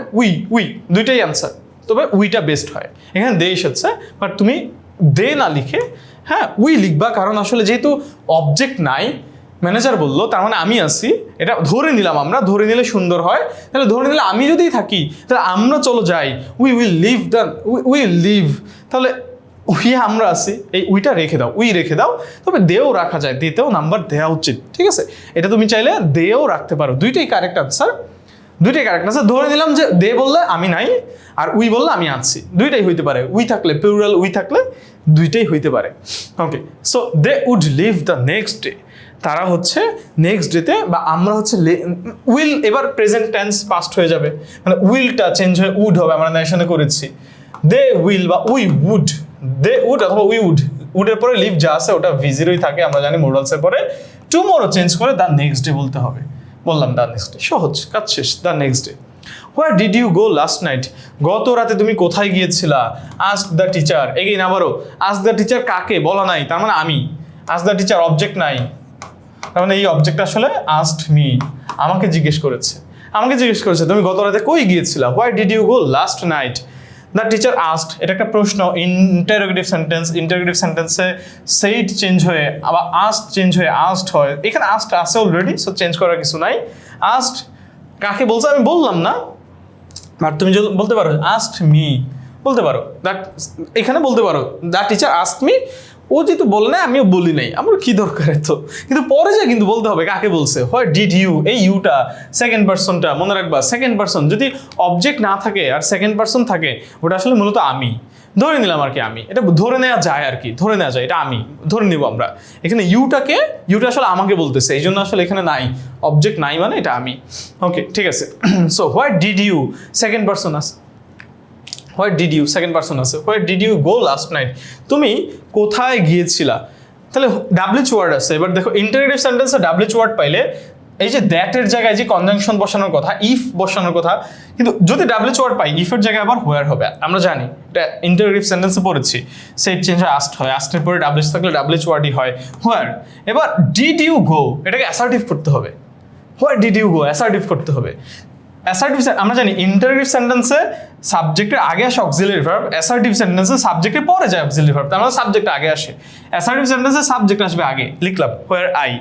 A: উই দুইটাই আনসার, তবে উইটা বেস্ট হয়। এখানে দে এসেছে, বাট তুমি দে না লিখে হ্যাঁ উই লিখবা, কারণ আসলে যেহেতু অবজেক্ট নাই, ম্যানেজার বললো, তার মানে আমি আসি, এটা ধরে নিলাম আমরা, ধরে নিলে সুন্দর হয়। তাহলে ধরে নিলে আমি যদি থাকি, তাহলে আমরা চলো যাই, we will leave the, will leave, তাহলে উই আমরা আসি, এই উইটা রেখে দাও, উই রেখে দাও। তবে দেও রাখা যায়, দেতেও নাম্বার দেওয়া উচিত, ঠিক আছে? এটা তুমি চাইলে দেও রাখতে পারো, দুইটাই কারেক্ট আনসার, দুইটাই কারেক্ট আনসার। ধরে নিলাম যে দে বললে আমি নাই, আর উই বললে আমি আছি, দুইটাই হইতে পারে। উই থাকলে, প্লুরাল উই থাকলে দুইটাই হইতে পারে। Okay, so they would leave the next day, তারা হচ্ছে নেক্সট ডেতে, বা আমরা হচ্ছে উইল, এবার প্রেজেন্ট টেন্স পাস্ট হয়ে যাবে, মানে উইলটা চেঞ্জ হয়ে উড হবে, আমরা ন্যাশনে করেছি। দে উইল বা উই উড, দে উড অথবা উই উড, উডের পরে লিভ যা আছে ওটা ভিজিরই থাকে, আমরা জানি মোডালসের পরে। টুমোরো চেঞ্জ করে দ্য নেক্সট ডে বলতে হবে, বললাম দ্য নেক্সট ডে, সহজ কাজ শেষ। The next day, where did you go last night, গত রাতে তুমি কোথায় গিয়েছিলা? আস্ক দ্য টিচার, এগেইন আবারও আস্ক দ্য টিচার, কাকে বলা নাই, তার মানে আমি। আস্ক দ্য টিচার, অবজেক্ট নাই, তার মানে এই অবজেক্ট আসলে আস্কড মি, আমাকে জিজ্ঞেস করেছে, আমাকে জিজ্ঞেস করেছে তুমি গত রাতে কই গিয়েছিলা। Why did you go last night, the teacher asked, এটা একটা প্রশ্ন, ইন্টারোগেটিভ সেন্টেন্স। ইন্টারোগেটিভ সেন্টেন্সে সেইড চেঞ্জ হয়ে আবার আস্কড চেঞ্জ হয়ে আস্কড হয়, এখানে আস্কড আছে অলরেডি, সো চেঞ্জ করার কিছু নাই। আস্কড কাকে বলছে আমি বললাম না, বাট তুমি যদি বলতে পারো আস্কড মি, বলতে পারো দ্যাট, এখানে বলতে পারো দ্য টিচার আস্কড মি। ও যেহেতু বলে না, আমিও বলি নাই, আমার কি দরকার তো, কিন্তু পরে যা কিন্তু বলতে হবে কাকে বলছে। হোয়াট ডিড ইউ, এই ইউটা সেকেন্ড পারসনটা মনে রাখবা, সেকেন্ড পারসন যদি অবজেক্ট না থাকে আর সেকেন্ড পারসন থাকে, ওটা আসলে মূলত আমি, ধরে নিলাম আর কি আমি, এটা ধরে নেওয়া যায় আর কি, ধরে নেওয়া যায়, এটা আমি ধরে নিব আমরা। এখানে ইউটা আসলে আমাকে বলতেছে, এই জন্য আসলে এখানে নাই, অবজেক্ট নাই মানে এটা আমি। ওকে, ঠিক আছে। So what did you, second person আছে, what did you second person আছে, what did you go last night, তুমি কোথায় গিয়েছিলা। তাহলে ডাব্লিউচ ওয়ার্ড আছে। এবার দেখো ইন্টারোগেটিভ সেন্টেন্সে ডাব্লিউচ ওয়ার্ড পাইলে এই যে দ্যাটের জায়গায় যে কনজাংশন বসানোর কথা, ইফ বসানোর কথা, কিন্তু যদি ডাব্লিউচ ওয়ার্ড পাই, ইফের জায়গায় আবার হোয়ার হবে, আমরা জানি এটা ইন্টারোগেটিভ সেন্টেন্সে পড়েছি। সেট চেঞ্জ হয় আস্কড হয়, আস্কডের পরে ডাব্লিউচ থাকলে ডাব্লিউচ ওয়ার্ডই হয় হোয়ার। এবার ডিড ইউ গো, এটাকে অ্যাসার্টিভ করতে হবে, where did you go assertive করতে হবে। অ্যাসার্টিভ আমরা জানি ইন্টারোগেটিভ সেন্টেন্সে সাবজেক্টের আগে আসে অক্সিলারি ভার্ব, অ্যাসার্টিভ সেন্টেন্সে সাবজেক্টের পরে যায় অক্সিলারি ভার্ব, তার মানে সাবজেক্ট আগে আসে। অ্যাসার্টিভ সেন্টেন্সে সাবজেক্ট আসবে আগে, লিখলাম হোয়ার আই।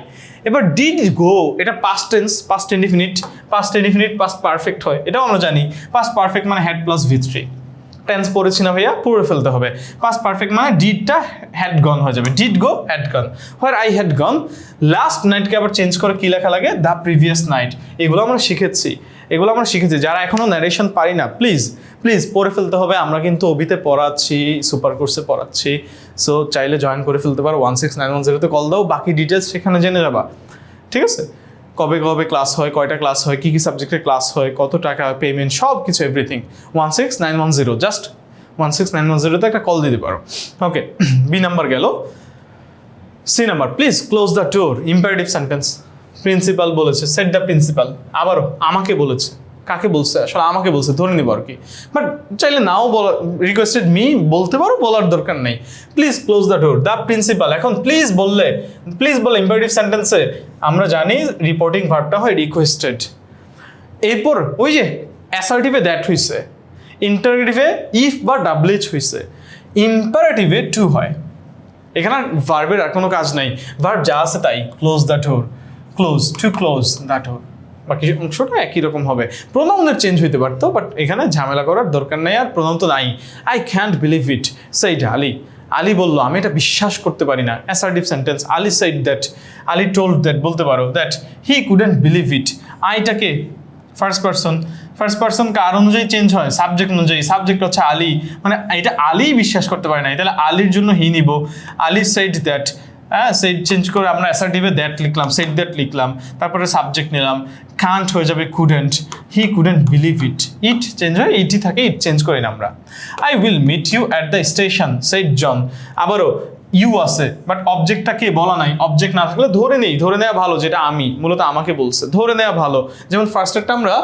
A: এবার ডিড গো, এটা past tense, past indefinite, past indefinite past perfect হয়, এটাও আমরা জানি। পাস্ট পারফেক্ট মানে হ্যাড প্লাস V3, টেন্স পড়েছি না ভাইয়া, পড়ে ফেলতে হবে। পাস্ট পারফেক্ট মানে ডিডটা হ্যাড গন হয়ে যাবে, did go had gone, where I had gone. Last নাইটকে আবার চেঞ্জ করে কি লেখা লাগে, দ্য প্রিভিয়াস নাইট। এগুলো আমরা শিখেছি, যারা এখনো ন্যারেশন পারি না, প্লিজ পড়ে ফেলতে হবে। আমরা কিন্তু ওবিতে পড়াচ্ছি, সুপার কোর্সে পড়াচ্ছি, সো চাইলে জয়েন করে ফেলতে পারো। 16910-তে কল দাও, বাকি ডিটেলস সেখানে জেনে যাবা, ঠিক আছে? কবে কবে ক্লাস হয়, কয়টা ক্লাস হয়, কী কী সাবজেক্টের ক্লাস হয়, কত টাকা পেমেন্ট, সব কিছু এভরিথিং। 16910, জাস্ট 16910-তে একটা কল দিতে পারো। ওকে, বি নাম্বার গেল। C number, please close the door, imperative sentence. Principal বলেছে, সেট দ্য প্রিন্সিপাল। আবারও আমাকে বলেছে, কাকে বলছে আসলে? আমাকে বলছে, ধরে নিব আর কি। বাট চাইলে নাও বলা, রিকোয়েস্টেড মি বলতে পারো, বলার দরকার নেই। Please close the door, the principal. এখন প্লিজ বললে ইম্পারেটিভ সেন্টেন্সে আমরা জানি রিপোর্টিং ভার্বটা হয় রিকোয়েস্টেড। এরপর ওই যে অ্যাসার্টিভে দ্যাট হয়েছে, ইন্টারগেটিভে ইফ বা ডাবলিচ হয়েছে, ইম্পারেটিভে টু হয়। এখানে ভার্বের আর কোনো কাজ নাই, ভার্ব যা আছে তাই। Close the door, close, to close the door, বাকি অংশটা একই রকম হবে। প্রোনাউনের চেঞ্জ হইতে পারতো, বাট এখানে ঝামেলা করার দরকার নেই, আর প্রোনাউন তো নাই। I can't believe it said Ali. Ali বললো, আমি এটা বিশ্বাস করতে পারি না। Assertive sentence, Ali said that, Ali told that বলতে পারো, that he couldn't believe it. আইটাকে ফার্স্ট পার্সন কার অনুযায়ী চেঞ্জ হয়? সাবজেক্ট অনুযায়ী। সাবজেক্ট হচ্ছে আলী, মানে এটা আলী বিশ্বাস করতে পারে না, তাহলে আলীর জন্য হি নিব। আলী সেইড দ্যাট, হ্যাঁ, সেইড চেঞ্জ করে আমরা অ্যাসার্টিভে দ্যাট লিখলাম, সেইড দ্যাট লিখলাম, তারপরে সাবজেক্ট নিলাম, কান্ট হয়ে যাবে couldn't, he couldn't believe it. It change হয়, ইটই থাকে, ইট চেঞ্জ করি না আমরা। I will meet you at the station said John. আবারও ইউ আছে, বাট অবজেক্টটা কে বলা নাই। অবজেক্ট না থাকলে ধরে নেওয়া ভালো, যেটা আমি, মূলত আমাকে বলছে, ধরে নেওয়া ভালো। যেমন ফার্স্টেরটা আমরা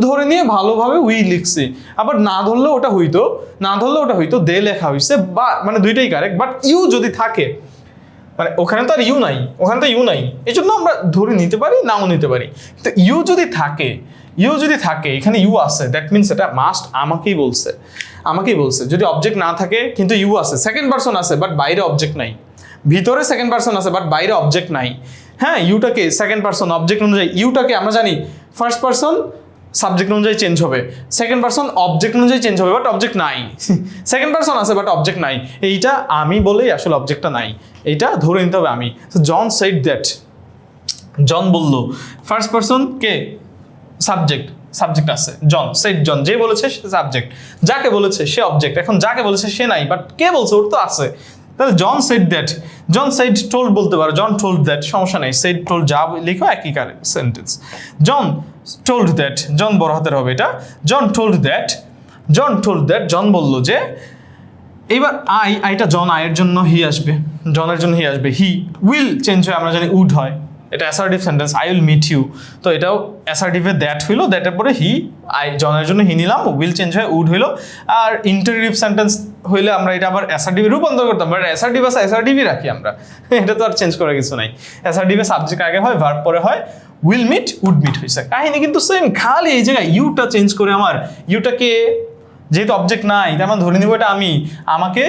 A: ধরে নিয়ে ভালোভাবে উই লিখছি, আবার না ধরলেও ওটা হইতো, দে লেখা হয়েছে, বা মানে দুইটাই কারেক্ট। বাট ইউ যদি থাকে, মানে ওখানে তো আর ইউ নাই, এই জন্য আমরা ধরে নিতে পারি, নাও নিতে পারি। কিন্তু ইউ যদি থাকে এখানে ইউ আছে, দ্যাট মিনস এটা মাস্ট আমাকেই বলছে। যদি অবজেক্ট না থাকে কিন্তু ইউ আছে, সেকেন্ড পারসন আছে বাট বাইরে অবজেক্ট নাই, ভিতরে সেকেন্ড পারসন আছে বাট বাইরে অবজেক্ট নাই। হ্যাঁ, ইউটাকে সেকেন্ড পারসন অবজেক্ট অনুযায়ী, ইউটাকে আমরা জানি ফার্স্ট পারসন সাবজেক্ট অনুযায়ী চেঞ্জ হবে, সেকেন্ড পারসন অবজেক্ট অনুযায়ী চেঞ্জ হবে, বাট অবজেক্ট নাই। সেকেন্ড পারসন আছে বাট অবজেক্ট নাই, এইটা আমি বলেই আসলে অবজেক্টটা নাই, এইটা ধরে নিতে হবে আমি। জন সেড দ্যাট, জন বললো। ফার্স্ট পারসন কে? সাবজেক্ট আছে, জন সেড জন, যে বলেছে সে সাবজেক্ট, যাকে বলেছে সে অবজেক্ট। এখন যাকে বলেছে সে নাই, বাট কে বলছে ওর তো আছে, তাহলে John said that. John said told বলতে পারো, জন টোল্ড দ্যাট, সমস্যা নেই। সেড টোল্ড যা লিখো একই সেন্টেন্স। জন টোল্ড দ্যাট, জন বড় হাতের হবে এটা। জন টোল্ড দ্যাট, জন বললো যে। এবার আইটা জন, আয়ের জন্য হি আসবে, জনের জন্য হি আসবে। হি উইল চেঞ্জ হয়, আমরা জানি উড হয়, এটা assertive sentence. I will meet you, তো এটাও অ্যাসার্টিভে দ্যাট হইলো, দ্যাটের পরে হি, জনের জন্য হি নিলাম, উইল চেঞ্জ হয় উড হইলো। আর ইন্টারগেটিভ সেন্টেন্স হইলে আমরা এটা আবার অ্যাসার্টিভে রূপান্তর করতাম, বাট অ্যাসার্টিভ আছে, অ্যাসার্টিভই রাখি আমরা, এটা তো আর চেঞ্জ করার কিছু নাই। অ্যাসার্টিভে সাবজেক্ট আগে হয়, ভার্ব পরে হয়। উইল মিট, উড মিট হয়েছে, কাহিনী কিন্তু সেম, খালি এই জায়গায় ইউটা চেঞ্জ করে আমার, ইউটাকে যেহেতু অবজেক্ট নাই, তার মানে ধরে নিব এটা আমি, আমাকে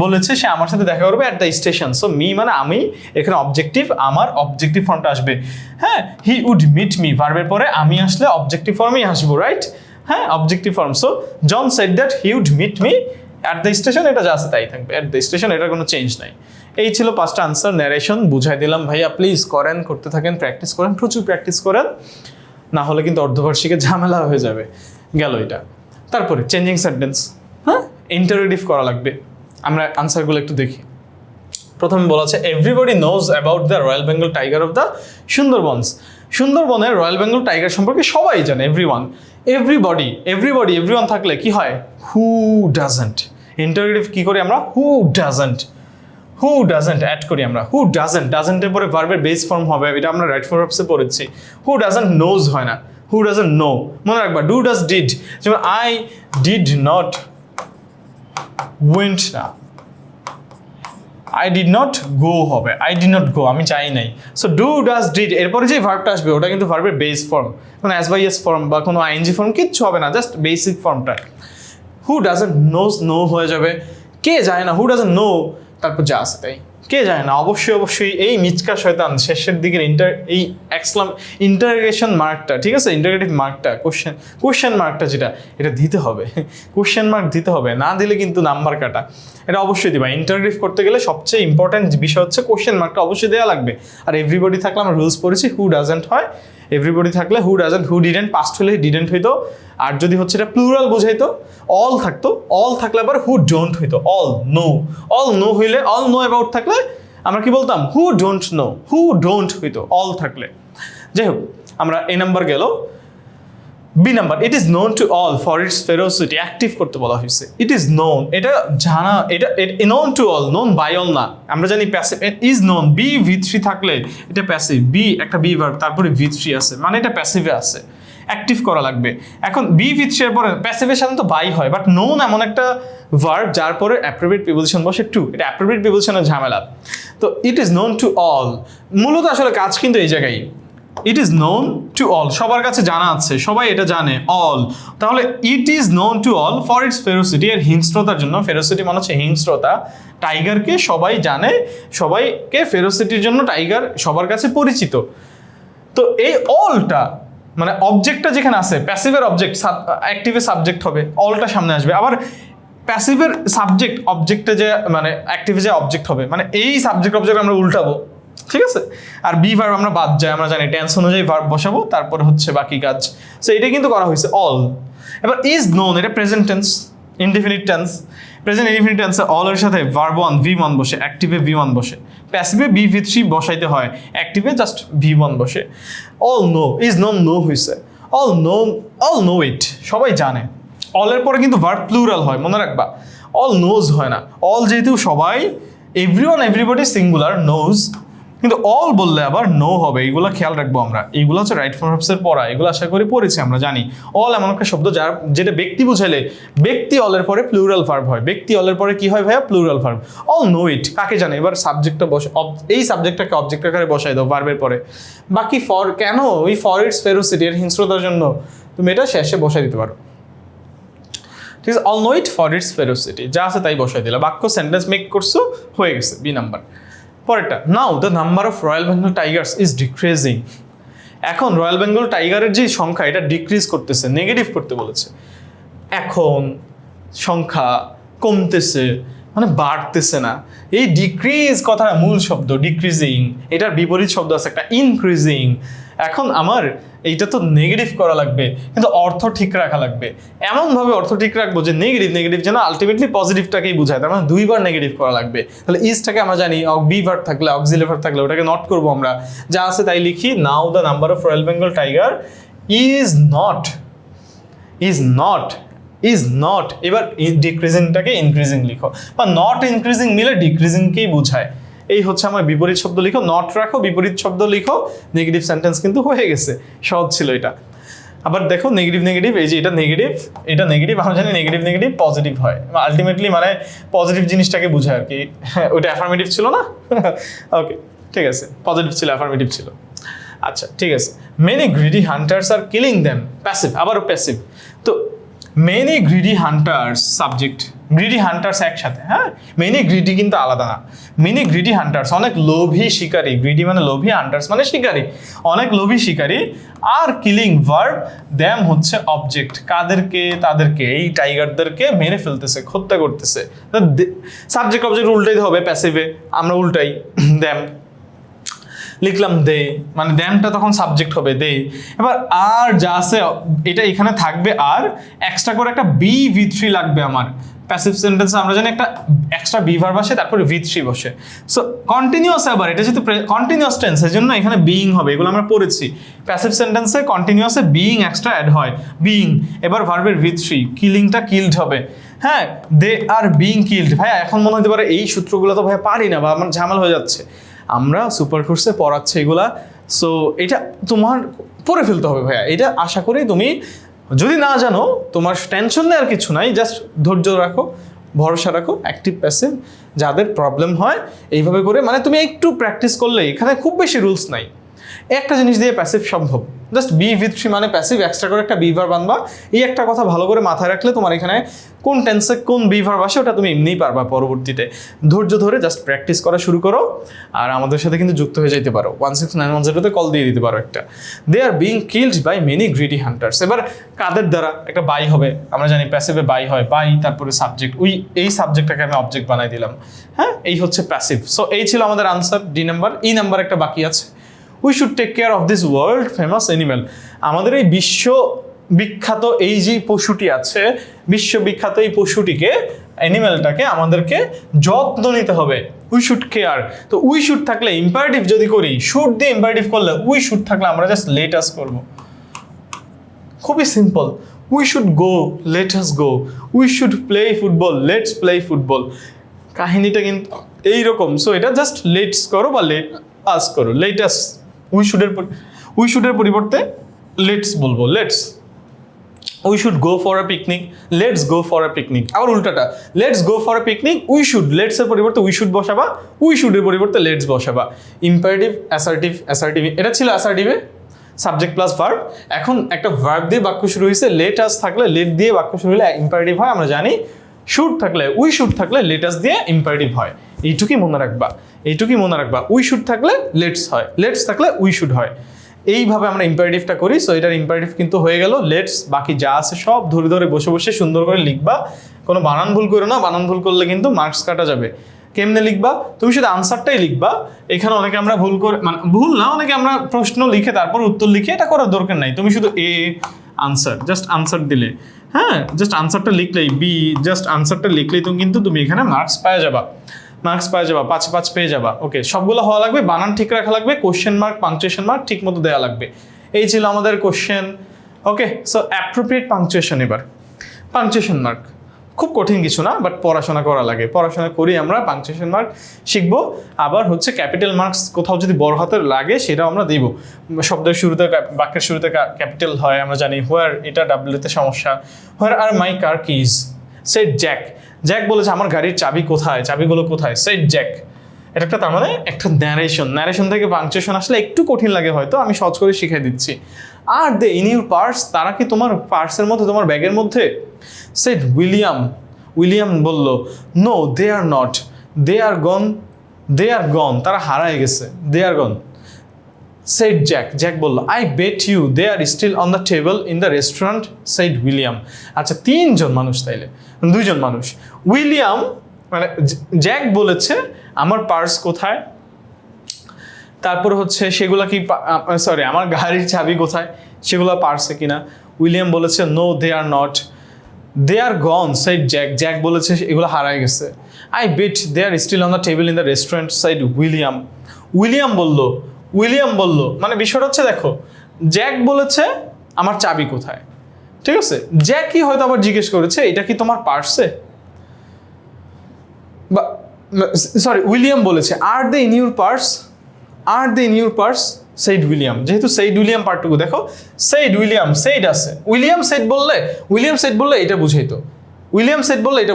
A: বলেছে সে আমার সাথে দেখা করবে at the station. So me মানে আমি, এখানে অবজেক্টিভ, আমার অবজেক্টিভ ফর্মটা আসবে। হ্যাঁ, হি উড মিট মি, ভার্বের পরে আমি আসলে অবজেক্টিভ ফর্মেই আসবো, রাইট? হ্যাঁ, objective form. So John said that he would meet me at the station, এটা যা আছে তাই থাকবে, অ্যাট দ্য স্টেশন, এটার কোনো চেঞ্জ নাই। এই ছিল 5টা আনসার, ন্যারেশন বুঝাই দিলাম। ভাইয়া প্লিজ করেন, করতে থাকেন, প্র্যাকটিস করেন, প্রচুর প্র্যাকটিস করেন, না হলে কিন্তু অর্ধবার্ষিকে ঝামেলা হয়ে যাবে। গেল এটা। তারপরে চেঞ্জিং সেন্টেন্স, হ্যাঁ, ইন্টারোগেটিভ করা লাগবে। আমরা আনসারগুলো একটু দেখি। প্রথমে বলা আছে, everybody knows about the royal Bengal tiger of the Sundarbans. সুন্দরবনের রয়্যাল বেঙ্গল টাইগার সম্পর্কে সবাই জানে, এভরিওয়ান থাকলে কি হয়? Who doesn't. ইন্টারোগেটিভ কি করি আমরা? হু ডাজেন্ট অ্যাড করি আমরা। হু ডাজেন্টের পরে ভার্বের বেস ফর্ম হবে, এটা আমরা রাইট ফর্মসে পড়েছি। হু ডাজেন্ট নোজ হয় না, হু ডাজেন্ট নো। মনে রাখবা, ডু ডাজ ডিড, যেমন আই ডিড নট ওয়েন্ট না, আই ডিড নট গো হবে, আই ডিড নট গো, আমি চাই নাই। সো ডু ডাজ ডিড, এরপরে যে ভার্বটা আসবে ওটা কিন্তু ভার্বের বেস ফর্ম, কোনো অ্যাস বাই এস ফর্ম বা কোনো আইএনজি ফর্ম কিচ্ছু হবে না, জাস্ট বেসিক ফর্মটা। হু ডাজেন্ট নোজ, নো হয়ে যাবে। কে যায় না, হু ডাজেন্ট নো, তারপর যা আছে তাই। কে যায় না, অবশ্যই এই মিচকা শয়তান শেষের দিকের এই ইন্টারগেশন মার্কটা, ঠিক আছে, ইন্টারগেটিভ মার্কটা, কোশ্চেন মার্কটা যেটা, এটা দিতে হবে, কোশ্চেন মার্ক দিতে হবে, না দিলে কিন্তু নাম্বার কাটা। এটা অবশ্যই দিবা। ইন্টারগ্রেটিভ করতে গেলে সবচেয়ে ইম্পর্টেন্ট বিষয় হচ্ছে কোশ্চেন মার্কটা অবশ্যই দেওয়া লাগবে। আর এভরিবডি থাকলে আমরা রুলস পড়েছি, হু ডাজেন্ট হয়, এভরিবডি থাকলে who doesn't, who didn't, past হলে ডিডেন্ট হইতো। আর যদি হচ্ছে এটা প্লুরাল বোঝাইতো, অল থাকতো, অল থাকলে আবার হু ডোন্ট হইতো, অল নো হইলে, অল নো অ্যাবাউট থাকলে আমরা কি বলতাম? Who don't know, who don't হইতো অল থাকলে। যাই হোক, আমরা এ নাম্বার গেল। B number, it is known to all for its ferocity, active করতে বলা হয়েছে। ইট ইজ নোন, এটা জানা, এটা known to all, known by all না। আমরা জানি passive is known, B V3 থাকলে এটা প্যাসিভ, বি একটা বি ভার্ব তারপরে V3 আছে, মানে এটা প্যাসিভে আছে, অ্যাক্টিভ করা লাগবে। এখন বি V3 এর পরে প্যাসিভের সাধারণত বাই হয়, বাট নোন এমন একটা ভার্ব যার পরে অ্যাপ্রোপ্রিয়েট প্রিপোজিশন বসে টু, এটা অ্যাপ্রোপ্রিয়েট প্রিপোজিশনের ঝামেলা। তো it is known to all, মূলত আসলে কাজ কিন্তু এই জায়গায়। It is known to all, সবার কাছে জানা আছে, সবাই এটা জানে, অল। তাহলে it is known to all for its ferocity, এর হিংস্রতার জন্য। ফেরোসিটি মানে হচ্ছে হিংস্রতা। টাইগারকে সবাই জানে, সবাইকে ফেরোসিটির জন্য টাইগার সবার কাছে পরিচিত। তো এই অলটা মানে অবজেক্টটা যেখানে আছে, প্যাসিভের অবজেক্ট অ্যাক্টিভের সাবজেক্ট হবে, অলটা সামনে আসবে। আবার প্যাসিভের সাবজেক্ট অবজেক্টে যে মানে অ্যাক্টিভে যে অবজেক্ট হবে, মানে এই সাবজেক্ট অবজেক্ট আমরা উল্টাবো, ঠিক আছে। আর বি ভার্ব আমরা বাদ যাই, আমরা জানি টেন্স অনুযায়ী ভার্ব বসাবো, তারপর হচ্ছে বাকি কাজ। সো এটা কিন্তু করা হয়েছে অল। এবার ইজ নোন, এটা present tense, indefinite tense. Present indefinite টেন্সে অল এর সাথে ভার্ব ওয়ান V1 বসে, অ্যাক্টিভে V1 বসে। প্যাসিভে বি V3 বসাইতে হয়, অ্যাক্টিভে জাস্ট V1 বসে। All know, is known know হয়েছে, অল নো ইট, সবাই জানে। অলের পরে কিন্তু ভার্ব প্লুরাল হয়, মনে রাখবা, অল নোজ হয় না। অল যেহেতু সবাই, এভরিওয়ান এভরিবডি সিঙ্গুলার, নোজ, কিন্তু অল বললে আবার নো হবে, এগুলো খেয়াল রাখবো আমরা। এইগুলো হচ্ছে রাইট ফর্ম ভার্বসের পড়া, এগুলো আশা করি পড়েছি আমরা, জানি। অল এমন একটা শব্দ যেটা ব্যক্তি বুঝাইলে ব্যক্তি অলের পরে প্লুরাল ভার্ব হয়। ব্যক্তি অলের পরে কি হয় ভাইয়া? Plural verb. অল নো ইট কাকে জানে? এবার সাবজেক্টটা বসে, এই সাবজেক্টটাকে অবজেক্ট আকারে বসাই দাও ভার্বের পরে। বাকি ফর, কেন ওই ফর ইটস ফেরোসিটি, এর হিংস্রতার জন্য তুমি এটা শেষে বসাই দিতে পারো, ঠিক আছে। All know it for its ferocity, যা আছে তাই বসাই দিলা, বাক্য সেন্টেন্স মেক করছো, হয়ে গেছে। B number. পরেরটা, now the number of royal Bengal tigers is decreasing. এখন রয়্যাল বেঙ্গল টাইগারের যে সংখ্যা, এটা ডিক্রিজ করতেছে, নেগেটিভ করতে বলেছে। এখন সংখ্যা কমতেছে, মানে বাড়তেছে না। এই ডিক্রিজ কথাটা মূল শব্দ, ডিক্রিজিং। এটার বিপরীত শব্দ আছে একটা, ইনক্রিজিং। এখন আমার এইটা তো নেগেটিভ করা লাগবে, কিন্তু অর্থ ঠিক রাখা লাগবে। এমনভাবে অর্থ ঠিক রাখবো যে নেগেটিভ যেন আলটিমেটলি পজিটিভটাকেই বোঝায়, তার মানে দুইবার নেগেটিভ করা লাগবে। তাহলে ইজটাকে আমরা জানি বি ভার্ব থাকলে, অক্সিলারি ভার্ব থাকলে ওটাকে নট করবো আমরা, যা আছে তাই লিখি। Now the number of royal Bengal tiger is not, এবার ডিক্রিজিংটাকে ইনক্রিজিং লিখো, বা নট ইনক্রিজিং মিলে ডিক্রিজিংকেই বোঝায়। এই হচ্ছে আমার বিপরীত শব্দ লিখো, নট রাখো, বিপরীত শব্দ লিখো, নেগেটিভ সেন্টেন্স কিন্তু হয়ে গেছে। সহজ ছিল এটা। আবার দেখো নেগেটিভ, এই যে এটা নেগেটিভ, আমরা জানি নেগেটিভ পজিটিভ হয়, আলটিমেটলি মানে পজিটিভ জিনিসটাকে বোঝায় আর কি। ওইটা অ্যাফার্মেটিভ ছিল না? ওকে, ঠিক আছে, পজিটিভ ছিল, অ্যাফার্মেটিভ ছিল। আচ্ছা, ঠিক আছে। Many greedy hunters are killing them, passive, আবারও প্যাসিভ। তো many greedy hunters subject, greedy hunters একসাথে, হ্যাঁ। মেনি গ্রিডি কিন্তু আলাদা না। মেনি গ্রিডি হান্টার্স, অনেক লোভী শিকারী, গ্রিডি মানে লোভী, হান্টার্স মানে শিকারী, অনেক লোভী শিকারী। আর কিলিং ভার্ব, দ্যাম হচ্ছে অবজেক্ট, কাদেরকে? তাদেরকে, এই টাইগারদেরকে মেরে ফেলতেছে, হত্যা করতেছে। সাবজেক্ট অবজেক্ট উল্টাইতে হবে প্যাসিভে, আমরা উল্টাই, দ্যাম লিখলাম দে, মানে দ্যামটা তখন সাবজেক্ট হবে দে। এবার আর যা আছে এটা এখানে থাকবে, আর এক্সট্রা করে একটা বি V3 লাগবে আমার। প্যাসিভ সেন্টেন্সে আমরা জানি একটা এক্সট্রা বি ভার্ব আসে, তারপরে V3 বসে। সো কন্টিনিউয়াস, আবার এটা যেহেতু কন্টিনিউয়াস টেন্স, এর জন্য এখানে বিইং হবে, এগুলো আমরা পড়েছি। প্যাসিভ সেন্টেন্সে কন্টিনিউয়াসে বিইং এক্সট্রা অ্যাড হয়, বিইং। এবার ভার্বের V3, কিলিংটা কিল্ড হবে, হ্যাঁ। দে আর বিইং কিল্ড। ভাইয়া এখন মনে হতে পারে এই সূত্রগুলো তো ভাইয়া পারি না, বা আমার ঝামেলা হয়ে যাচ্ছে। আমরা সুপার কোর্সে পড়াচ্ছি এগুলা, সো এটা তোমার পড়ে ফেলতে হবে ভাইয়া। এটা আশা করি তুমি যদি না জানো, তোমার টেনশন নেই, আর কিছু নাই, জাস্ট ধৈর্য রাখো, ভরসা রাখো। অ্যাক্টিভ প্যাসিভ যাদের প্রবলেম হয় এইভাবে করে, মানে তুমি একটু প্র্যাকটিস করলে, এখানে খুব বেশি রুলস নাই, একটা জিনিস দিয়ে প্যাসিভ সম্ভব। জাস্ট বি V3 মানে প্যাসিভ, এক্সট্রা করে একটা বি ভার্ব আনবা। এই একটা কথা ভালো করে মাথায় রাখলে তোমার এখানে কোন টেন্সে কোন বি ভার্ব আসে ওটা তুমি এমনিই পারবা পরবর্তীতে। ধৈর্য ধরে জাস্ট প্র্যাকটিস করা শুরু করো, আর আমাদের সাথে কিন্তু যুক্ত হয়ে যেতে পারো। 16910 কল দিয়ে দিতে পারো একটা। They are being killed by many greedy hunters. এবার কাদের দ্বারা? একটা বাই হবে, আমরা জানি প্যাসিভে বাই হয়, বাই তারপরে সাবজেক্ট, এই সাবজেক্টটাকে আমি অবজেক্ট বানাই দিলাম, হ্যাঁ। এই হচ্ছে প্যাসিভ। সো এই ছিল আমাদের answer, D number. E number একটা বাকি আছে, we should take care of this world famous animal. আমাদের এই বিশ্ববিখ্যাত এই যে পশুটি আছে, বিশ্ববিখ্যাত এই পশুটিকে, অ্যানিমেলটাকে আমাদেরকে যত্ন নিতে হবে। We should care. তো উই শুড থাকলে ইম্পারেটিভ যদি করি, শুড দিয়ে ইম্পারেটিভ করলে উই শুড থাকলে আমরা জাস্ট লেট আস করব। খুবই simple. We should go, let us go. We should play football, let's play football. কাহিনীটা কিন্তু এইরকম। সো এটা জাস্ট লেটস করো বা লেট আস করো। লেট আস, উই শুডের পরিবর্তে লেটস বলবো, let's. We should go for a picnic, let's go for a picnic. আবার উল্টাটা, let's go for a picnic, we should, লেটসের পরিবর্তে উই শুড বসাবা, উই শুডের পরিবর্তে লেটস বসাবা। ইম্পারেটিভ, অ্যাসার্টিভ, অ্যাসার্টিভ, এটা ছিল অ্যাসার্টিভে সাবজেক্ট প্লাস ভার্ব। এখন একটা ভার্ব দিয়ে বাক্য শুরু হয়েছে, লেট আস থাকলে, লেট দিয়ে বাক্য শুরু হলে ইম্পারেটিভ হয় আমরা জানি। শুড থাকলে, উই শুড থাকলে লেট আস দিয়ে ইম্পারেটিভ হয়। এইটুকুই মনে রাখবা, এইটুকুই মনে রাখবা। উই শুড থাকলে লেটস হয়, লেটস থাকলে উই শুড হয়। এইভাবে আমরা ইম্পারেটিভটা করি। সো এটার ইম্পারেটিভ কিন্তু হয়ে গেল লেটস। বাকি যা আছে সব ধরে ধরে বসে বসে সুন্দর করে লিখবা। কোনো বানান ভুল করো না, বানান ভুল করলে কিন্তু মার্কস কাটা যাবে। কেমনে লিখবা? তুমি শুধু আনসারটাই লিখবা। এখানে অনেকে আমরা ভুল করে, মানে ভুল না, অনেকে আমরা প্রশ্ন লিখে তারপর উত্তর লিখে, এটা করার দরকার নাই। তুমি শুধু এ আনসার, জাস্ট আনসার দিলে, হ্যাঁ, জাস্ট আনসারটা লিখলেই, বি জাস্ট আনসারটা লিখলেই তুমি এখানে মার্কস পাওয়া যাবা। মার্কস পাওয়া যাবা, 5 পেয়ে যাবা। ওকে, সবগুলো হওয়া লাগবে, বানান ঠিক রাখা লাগবে, কোশ্চেন মার্ক, পাংচুয়েশন মার্ক ঠিক মতো দেওয়া লাগবে। এই ছিল আমাদের কোশ্চেন। ওকে, সো অ্যাপ্রোপ্রিয়েট পাংচুয়েশন। এবার পাংচুয়েশন মার্ক খুব কঠিন কিছু না, বাট পড়াশোনা করা লাগে। পড়াশোনা করি আমরা, পাংচুয়েশন মার্ক শিখবো। আবার হচ্ছে ক্যাপিটাল মার্কস কোথাও যদি বড় হাতের লাগে সেটাও আমরা দিব। শব্দের শুরুতে, বাক্যের শুরুতে ক্যাপিটাল হয় আমরা জানি। হোয়ার, এটা ডাব্লিউতে সমস্যা। হোয়ার আর মাই কার কিজ। সেট জ্যাক, জ্যাক বলেছে আমার গাড়ির চাবি কোথায়, চাবিগুলো কোথায়। সেট জ্যাক, এটা একটা, তার মানে একটা ন্যারেশন থেকে পাংচুয়েশন আসলে একটু কঠিন লাগে হয়তো, আমি সহজ করে শিখিয়ে দিচ্ছি। Are they in your purse, তারা কি তোমার পার্সের মধ্যে, তোমার ব্যাগের মধ্যে। সেট উইলিয়াম বলল no they are not, they are gone, তারা হারায় গেছে, they are gone. Said Jack বলল I bet you they are still on the table in the restaurant. Said William. আচ্ছা, 3জন মানুষ, তাইলে 2জন মানুষ। উইলিয়াম মানে জ্যাক বলেছে আমার পার্স কোথায়, তারপর হচ্ছে সেগুলা কি, সরি, আমার গাড়ির চাবি কোথায়, সেগুলো পার্সে কিনা। উইলিয়াম বলেছে no they are not, they are gone. Said Jack বলেছে এগুলো হারায় গেছে। I bet they are still on the table in the restaurant. Said William বলল, মানে বিষয়টা হচ্ছে দেখো, জ্যাক বলেছে আমার চাবি কোথায়, ঠিক আছে। জ্যাক কি হয়তো আবার জিজ্ঞেস করেছে এটা কি তোমার পার্সে, বা সরি, উইলিয়াম বলেছে are they in your purse, said William. যেহেতু সেইড উইলিয়াম পার্টটুকু দেখো, সেইড উইলিয়াম, সেইড আছে, উইলিয়াম সেইড বললে এটা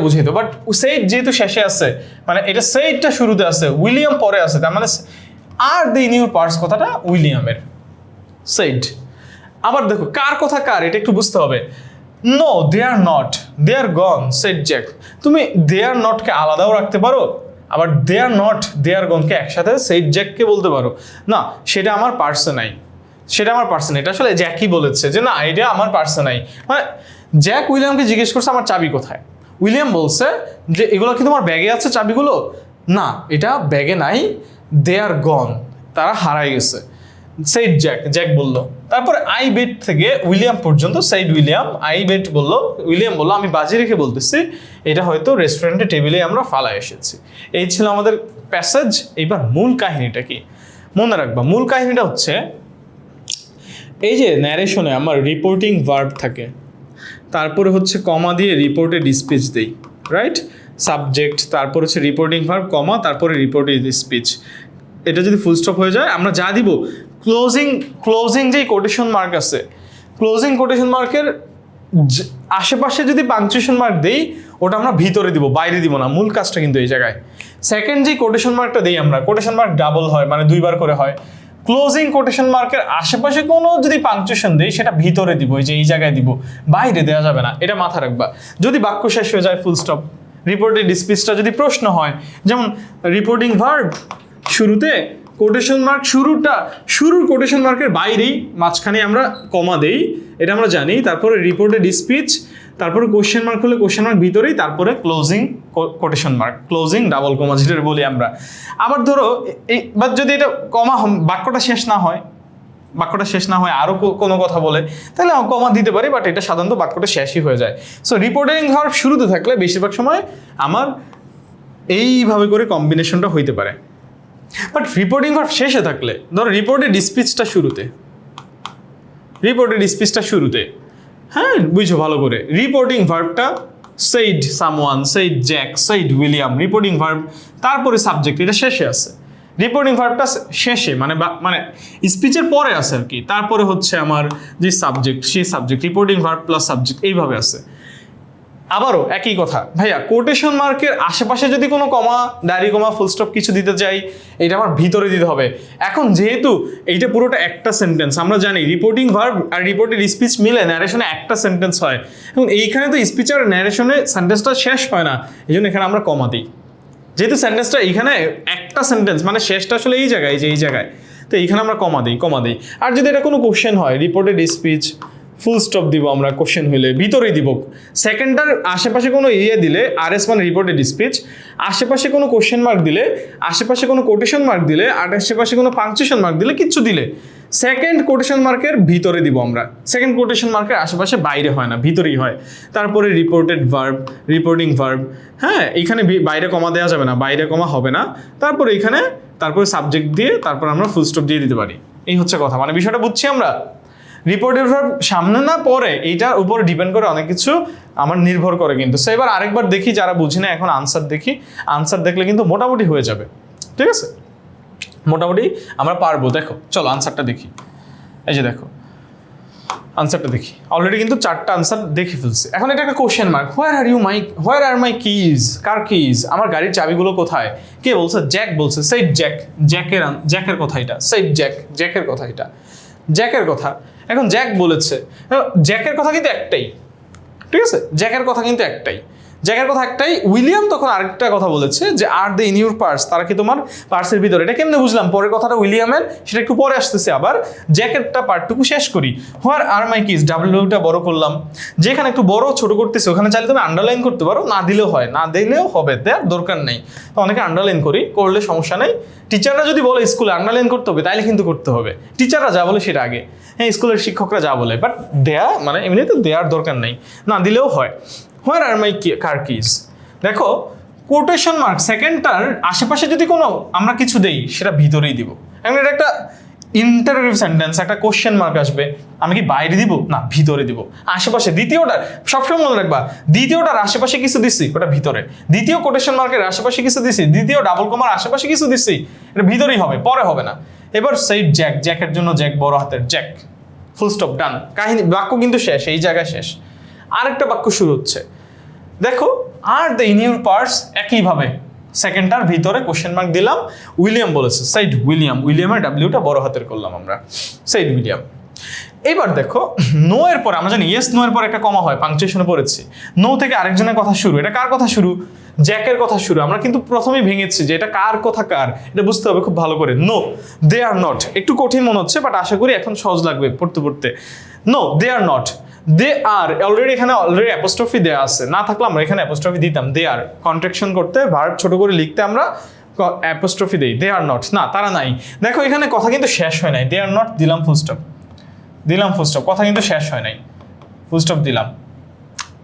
A: বুঝাইতো, বাট সেইড যেহেতু শেষে আছে, মানে এটা সেইডটা শুরুতে আছে, উইলিয়াম পরে আছে, তার মানে আর দে ইন ইউর পার্স কথাটা উইলিয়ামের। সেইড। আবার দেখো কার কথা কার, এটা একটু বুঝতে হবে। No they are not, they are gone. Said Jack. তুমি দে আর নটকে আলাদাও রাখতে পারো, আবার দে আর নট, দে আর গনকে একসাথে সেইড জ্যাককে বলতে পারো। না, সেটা আমার পার্সে নাই, এটা আসলে জ্যাকই বলেছে যে না, এটা আমার পার্সে নাই। মানে জ্যাক উইলিয়ামকে জিজ্ঞেস করছে আমার চাবি কোথায়, উইলিয়াম বলছে যে এগুলো কি তোমার ব্যাগে আছে চাবিগুলো, না এটা ব্যাগে নাই, দে আর গন, তারা হারাই গেছে। সেইড জ্যাক বলল। তারপরে আই বেট থেকে উইলিয়াম পর্যন্ত সেইড উইলিয়াম, আই বেট বললো, উইলিয়াম বললো আমি বাজি রেখে বলতেছি এটা হয়তো রেস্টুরেন্টের টেবিলে আমরা ফালায় এসেছি। এই ছিল আমাদের প্যাসেজ। এইবার মূল কাহিনীটা কি মনে রাখবা। মূল কাহিনীটা হচ্ছে এই যে ন্যারেশনে আমার রিপোর্টিং ভার্ব থাকে, তারপরে হচ্ছে কমা দিয়ে রিপোর্টেড স্পিচ দেই, রাইট। সাবজেক্ট, তারপর হচ্ছে রিপোর্টিং ভার্ব, কমা, তারপরে রিপোর্টেড স্পিচ। এটা যদি ফুল স্টপ হয়ে যায় আমরা যা দিব, ক্লোজিং যেই কোটেশন মার্ক আছে, ক্লোজিং কোটেশন মার্কের আশেপাশে যদি পাংচুয়েশন মার্ক দেই, ওটা আমরা ভিতরে দিব, বাইরে দিব না। মূল কাজটা কিন্তু এই জায়গায়। সেকেন্ড যে কোটেশন মার্কটা দেই আমরা, কোটেশন মার্ক ডাবল হয়, মানে 2বার করে হয়। ক্লোজিং কোটেশন মার্কের আশেপাশে কোনো যদি পাংচুয়েশন দেই, সেটা ভিতরে দিব, এই জায়গায় দিব, বাইরে দেওয়া যাবে না। এটা মাথা রাখবা। যদি বাক্য শেষ হয়ে যায় ফুল স্টপ। রিপোর্টেড স্পিচটা যদি প্রশ্ন হয়, যেমন রিপোর্টিং ভার্ব শুরুতে কোটেশন মার্ক, শুরুর কোটেশন মার্কের বাইরেই মাঝখানে আমরা কমা দেই, এটা আমরা জানি। তারপরে রিপোর্টেড স্পিচ, তারপরে কোশ্চেন মার্ক হলে কোশ্চেন মার্ক ভিতরেই, তারপরে closing quotation mark, closing double comma যেটা বলি আমরা। আবার ধরো বা যদি এটা কমা বাক্যটা শেষ না হয় আরও কোনো কথা বলে, তাহলে কমা দিতে পারি, বাট এটা সাধারণত বাক্যটা শেষই হয়ে যায়। সো রিপোর্টিং ভার্ব শুরুতে থাকলে বেশিরভাগ সময় আমার এইভাবে করে কম্বিনেশনটা হইতে পারে। বাট রিপোর্টিং ভার্ব শেষে থাকলে, ধরো রিপোর্টেড স্পিচটা শুরুতে, হ্যাঁ বুঝছো ভালো করে, রিপোর্টিং ভার্বটা said someone, said Jack, said William, reporting verb, তারপরে সাবজেক্ট, এটা শেষে আছে। রিপোর্টিং ভার্বটা শেষে মানে স্পিচের পরে আছে আর কি, তারপরে হচ্ছে আমার যে সাবজেক্ট, সেই subject, reporting verb plus subject, এইভাবে আছে। আবারও একই কথা ভাইয়া, কোটেশন মার্কের আশেপাশে যদি কোনো কমা, ডায়রি কমা, ফুল স্টপ কিছু দিতে চাই, এটা আমার ভিতরে দিতে হবে। এখন যেহেতু এইটা পুরোটা একটা সেন্টেন্স, আমরা জানি রিপোর্টিং ভার্ব আর রিপোর্টেড স্পিচ মিলে ন্যারেশনে একটা সেন্টেন্স হয়, এবং এইখানে তো স্পিচ আর ন্যারেশনে সেন্টেন্সটা শেষ হয় না, এই জন্য এখানে আমরা কমা দিই। যেহেতু সেন্টেন্সটা এইখানে একটা সেন্টেন্স, মানে শেষটা আসলে এই জায়গায়, তো এইখানে আমরা কমা দিই। আর যদি এটা কোনো কোশ্চেন হয়, রিপোর্টেড স্পিচ, ফুল স্টপ দিব আমরা, কোশ্চেন হইলে ভিতরেই দিব। সেকেন্ডটার আশেপাশে কোনো দিলে, আরএস মানে রিপোর্টেড স্পিচ, আশেপাশে কোনো কোশ্চেন মার্ক দিলে, আশেপাশে কোনো কোটেশন মার্ক দিলে, আর আশেপাশে কোনো পাংচুয়েশন মার্ক দিলে, কিচ্ছু দিলে সেকেন্ড কোটেশন মার্কের ভিতরে দিব আমরা। সেকেন্ড কোটেশন মার্কের আশেপাশে বাইরে হয় না, ভিতরেই হয়। তারপরে রিপোর্টেড ভার্ব, রিপোর্টিং ভার্ব, হ্যাঁ এইখানে বাইরে কমা দেওয়া যাবে না, বাইরে কমা হবে না। তারপরে এইখানে সাবজেক্ট দিয়ে তারপর আমরা ফুল স্টপ দিয়ে দিতে পারি। এই হচ্ছে কথা, মানে বিষয়টা বুঝছি আমরা। রিপোর্টেড ভার্ব সামনে না পরে, এইটার উপর ডিপেন্ড করে অনেক কিছু আমার নির্ভর করে কিন্তু। সো এবার আরেকবার দেখি, যারা বুঝি না এখন আনসার দেখি, আনসার দেখলে কিন্তু মোটামুটি হয়ে যাবে, ঠিক আছে, মোটামুটি আমরা পারবো। দেখো চলো আনসারটা দেখি, এই যে দেখো আনসারটা দেখি, অলরেডি কিন্তু 4টা আনসার দেখে ফেলছি। এখন এটা একটা কোশ্চেন মার্ক, হোয়ার আর মাই কিজ, কার কিজ, আমার গাড়ির চাবিগুলো কোথায়, কে বলছে, জ্যাক বলছে, সেইড জ্যাক, জ্যাকের কথা এটা, সেইড জ্যাকের কথা এটা, জ্যাকের কথা। এখন জ্যাক বলেছে, জ্যাকের কথা কিন্তু একটাই, ঠিক আছে, জ্যাকের কথা একটাই। উইলিয়াম তখন আরেকটা কথা বলেছে যে আর দে ইন ইউর পার্স, তারা কি তোমার পার্সের ভিতরে। এটা কেমনে বুঝলাম, পরের কথাটা উইলিয়ামের, সেটা একটু পরে আসতেছে। আবার জ্যাকেটটা পার্টটুকু শেষ করি। হোয়ার আর মাই কিজ, ডাব্লিউটা বড় করলাম, যেখানে একটু বড় ছোট করতেছে ওখানে চাইলে তুমি আন্ডারলাইন করতে পারো, না দিলেও হয়, না দিলেও হবে, দেওয়ার দরকার নেই। তো অনেকে আন্ডারলাইন করলে সমস্যা নেই। টিচাররা যদি বলে স্কুলে আন্ডারলাইন করতে হবে, তাইলে কিন্তু করতে হবে। টিচাররা যা বলে সেটা আগে, হ্যাঁ স্কুলের শিক্ষকরা যা বলে, বাট মানে এমনিতে দেওয়ার দরকার নেই, না দিলেও হয়। হোয়ার আর মাই কার কিজ, দেখো কোটেশন মার্ক সেকেন্ডটার আশেপাশে যদি কোনো আমরা কিছু দেই, সেটা ভিতরেই দিব। এখন এটা একটা ইন্টারোগেটিভ সেন্টেন্স, একটা কোশ্চেন মার্ক আসবে, আমি কি বাইরে দিব, না ভিতরে দিব। আশেপাশে, দ্বিতীয়টার সবসময় মনে রাখবা, দ্বিতীয়টার আশেপাশে কিছু দিচ্ছি, ওটা ভিতরে। দ্বিতীয় কোটেশন মার্কের আশেপাশে কিছু দিচ্ছি, দ্বিতীয় ডাবল কমার আশেপাশে কিছু দিচ্ছি, এটা ভিতরেই হবে, পরে হবে না। এবার সেইড জ্যাক, জ্যাকের জন্য জ্যাক, বড় হাতের জ্যাক, ফুল স্টপ, ডান। কাহিনী, বাক্য কিন্তু শেষ, এই জায়গায় শেষ। আরেকটা বাক্য শুরু হচ্ছে, দেখো are they in your purse, একইভাবে সেকেন্ডটার ভিতরে কোশ্চেন মার্ক দিলাম, উইলিয়াম বলেছে, সেইড উইলিয়াম, উইলিয়ামের ডাব্লিউটা বড় হাতের করলাম আমরা, সেইড উইলিয়াম। এবার দেখো নো এর পর, আমরা জানি ইয়েস নো এর পর একটা কমা হয়, পাংচুয়েশনে পড়েছি। নো থেকে আরেকজনের কথা শুরু, এটা কার কথা শুরু, জ্যাকের কথা শুরু। আমরা কিন্তু প্রথমেই ভেঙেছি যে এটা কার কথা, কার, এটা বুঝতে হবে খুব ভালো করে। নো দে আর নট, একটু কঠিন মনে হচ্ছে, বাট আশা করি এখন সহজ লাগবে পড়তে। No they are not, they আর এখানে অলরেডি অ্যাপোস্ট্রফি দেয়া আছে, না থাকলে আমরা এখানে অ্যাপোস্ট্রফি দিতাম। দে আর কন্ট্রাকশন করতে, ভার্ব ছোট করে লিখতে আমরা অ্যাপোস্ট্রফি দেই। দে আর নট, না তারা নাই। দেখো এখানে কথা কিন্তু শেষ হয় নাই, দে আর নট দিলাম ফুল স্টপ, কথা কিন্তু শেষ হয় নাই, ফুল স্টপ দিলাম।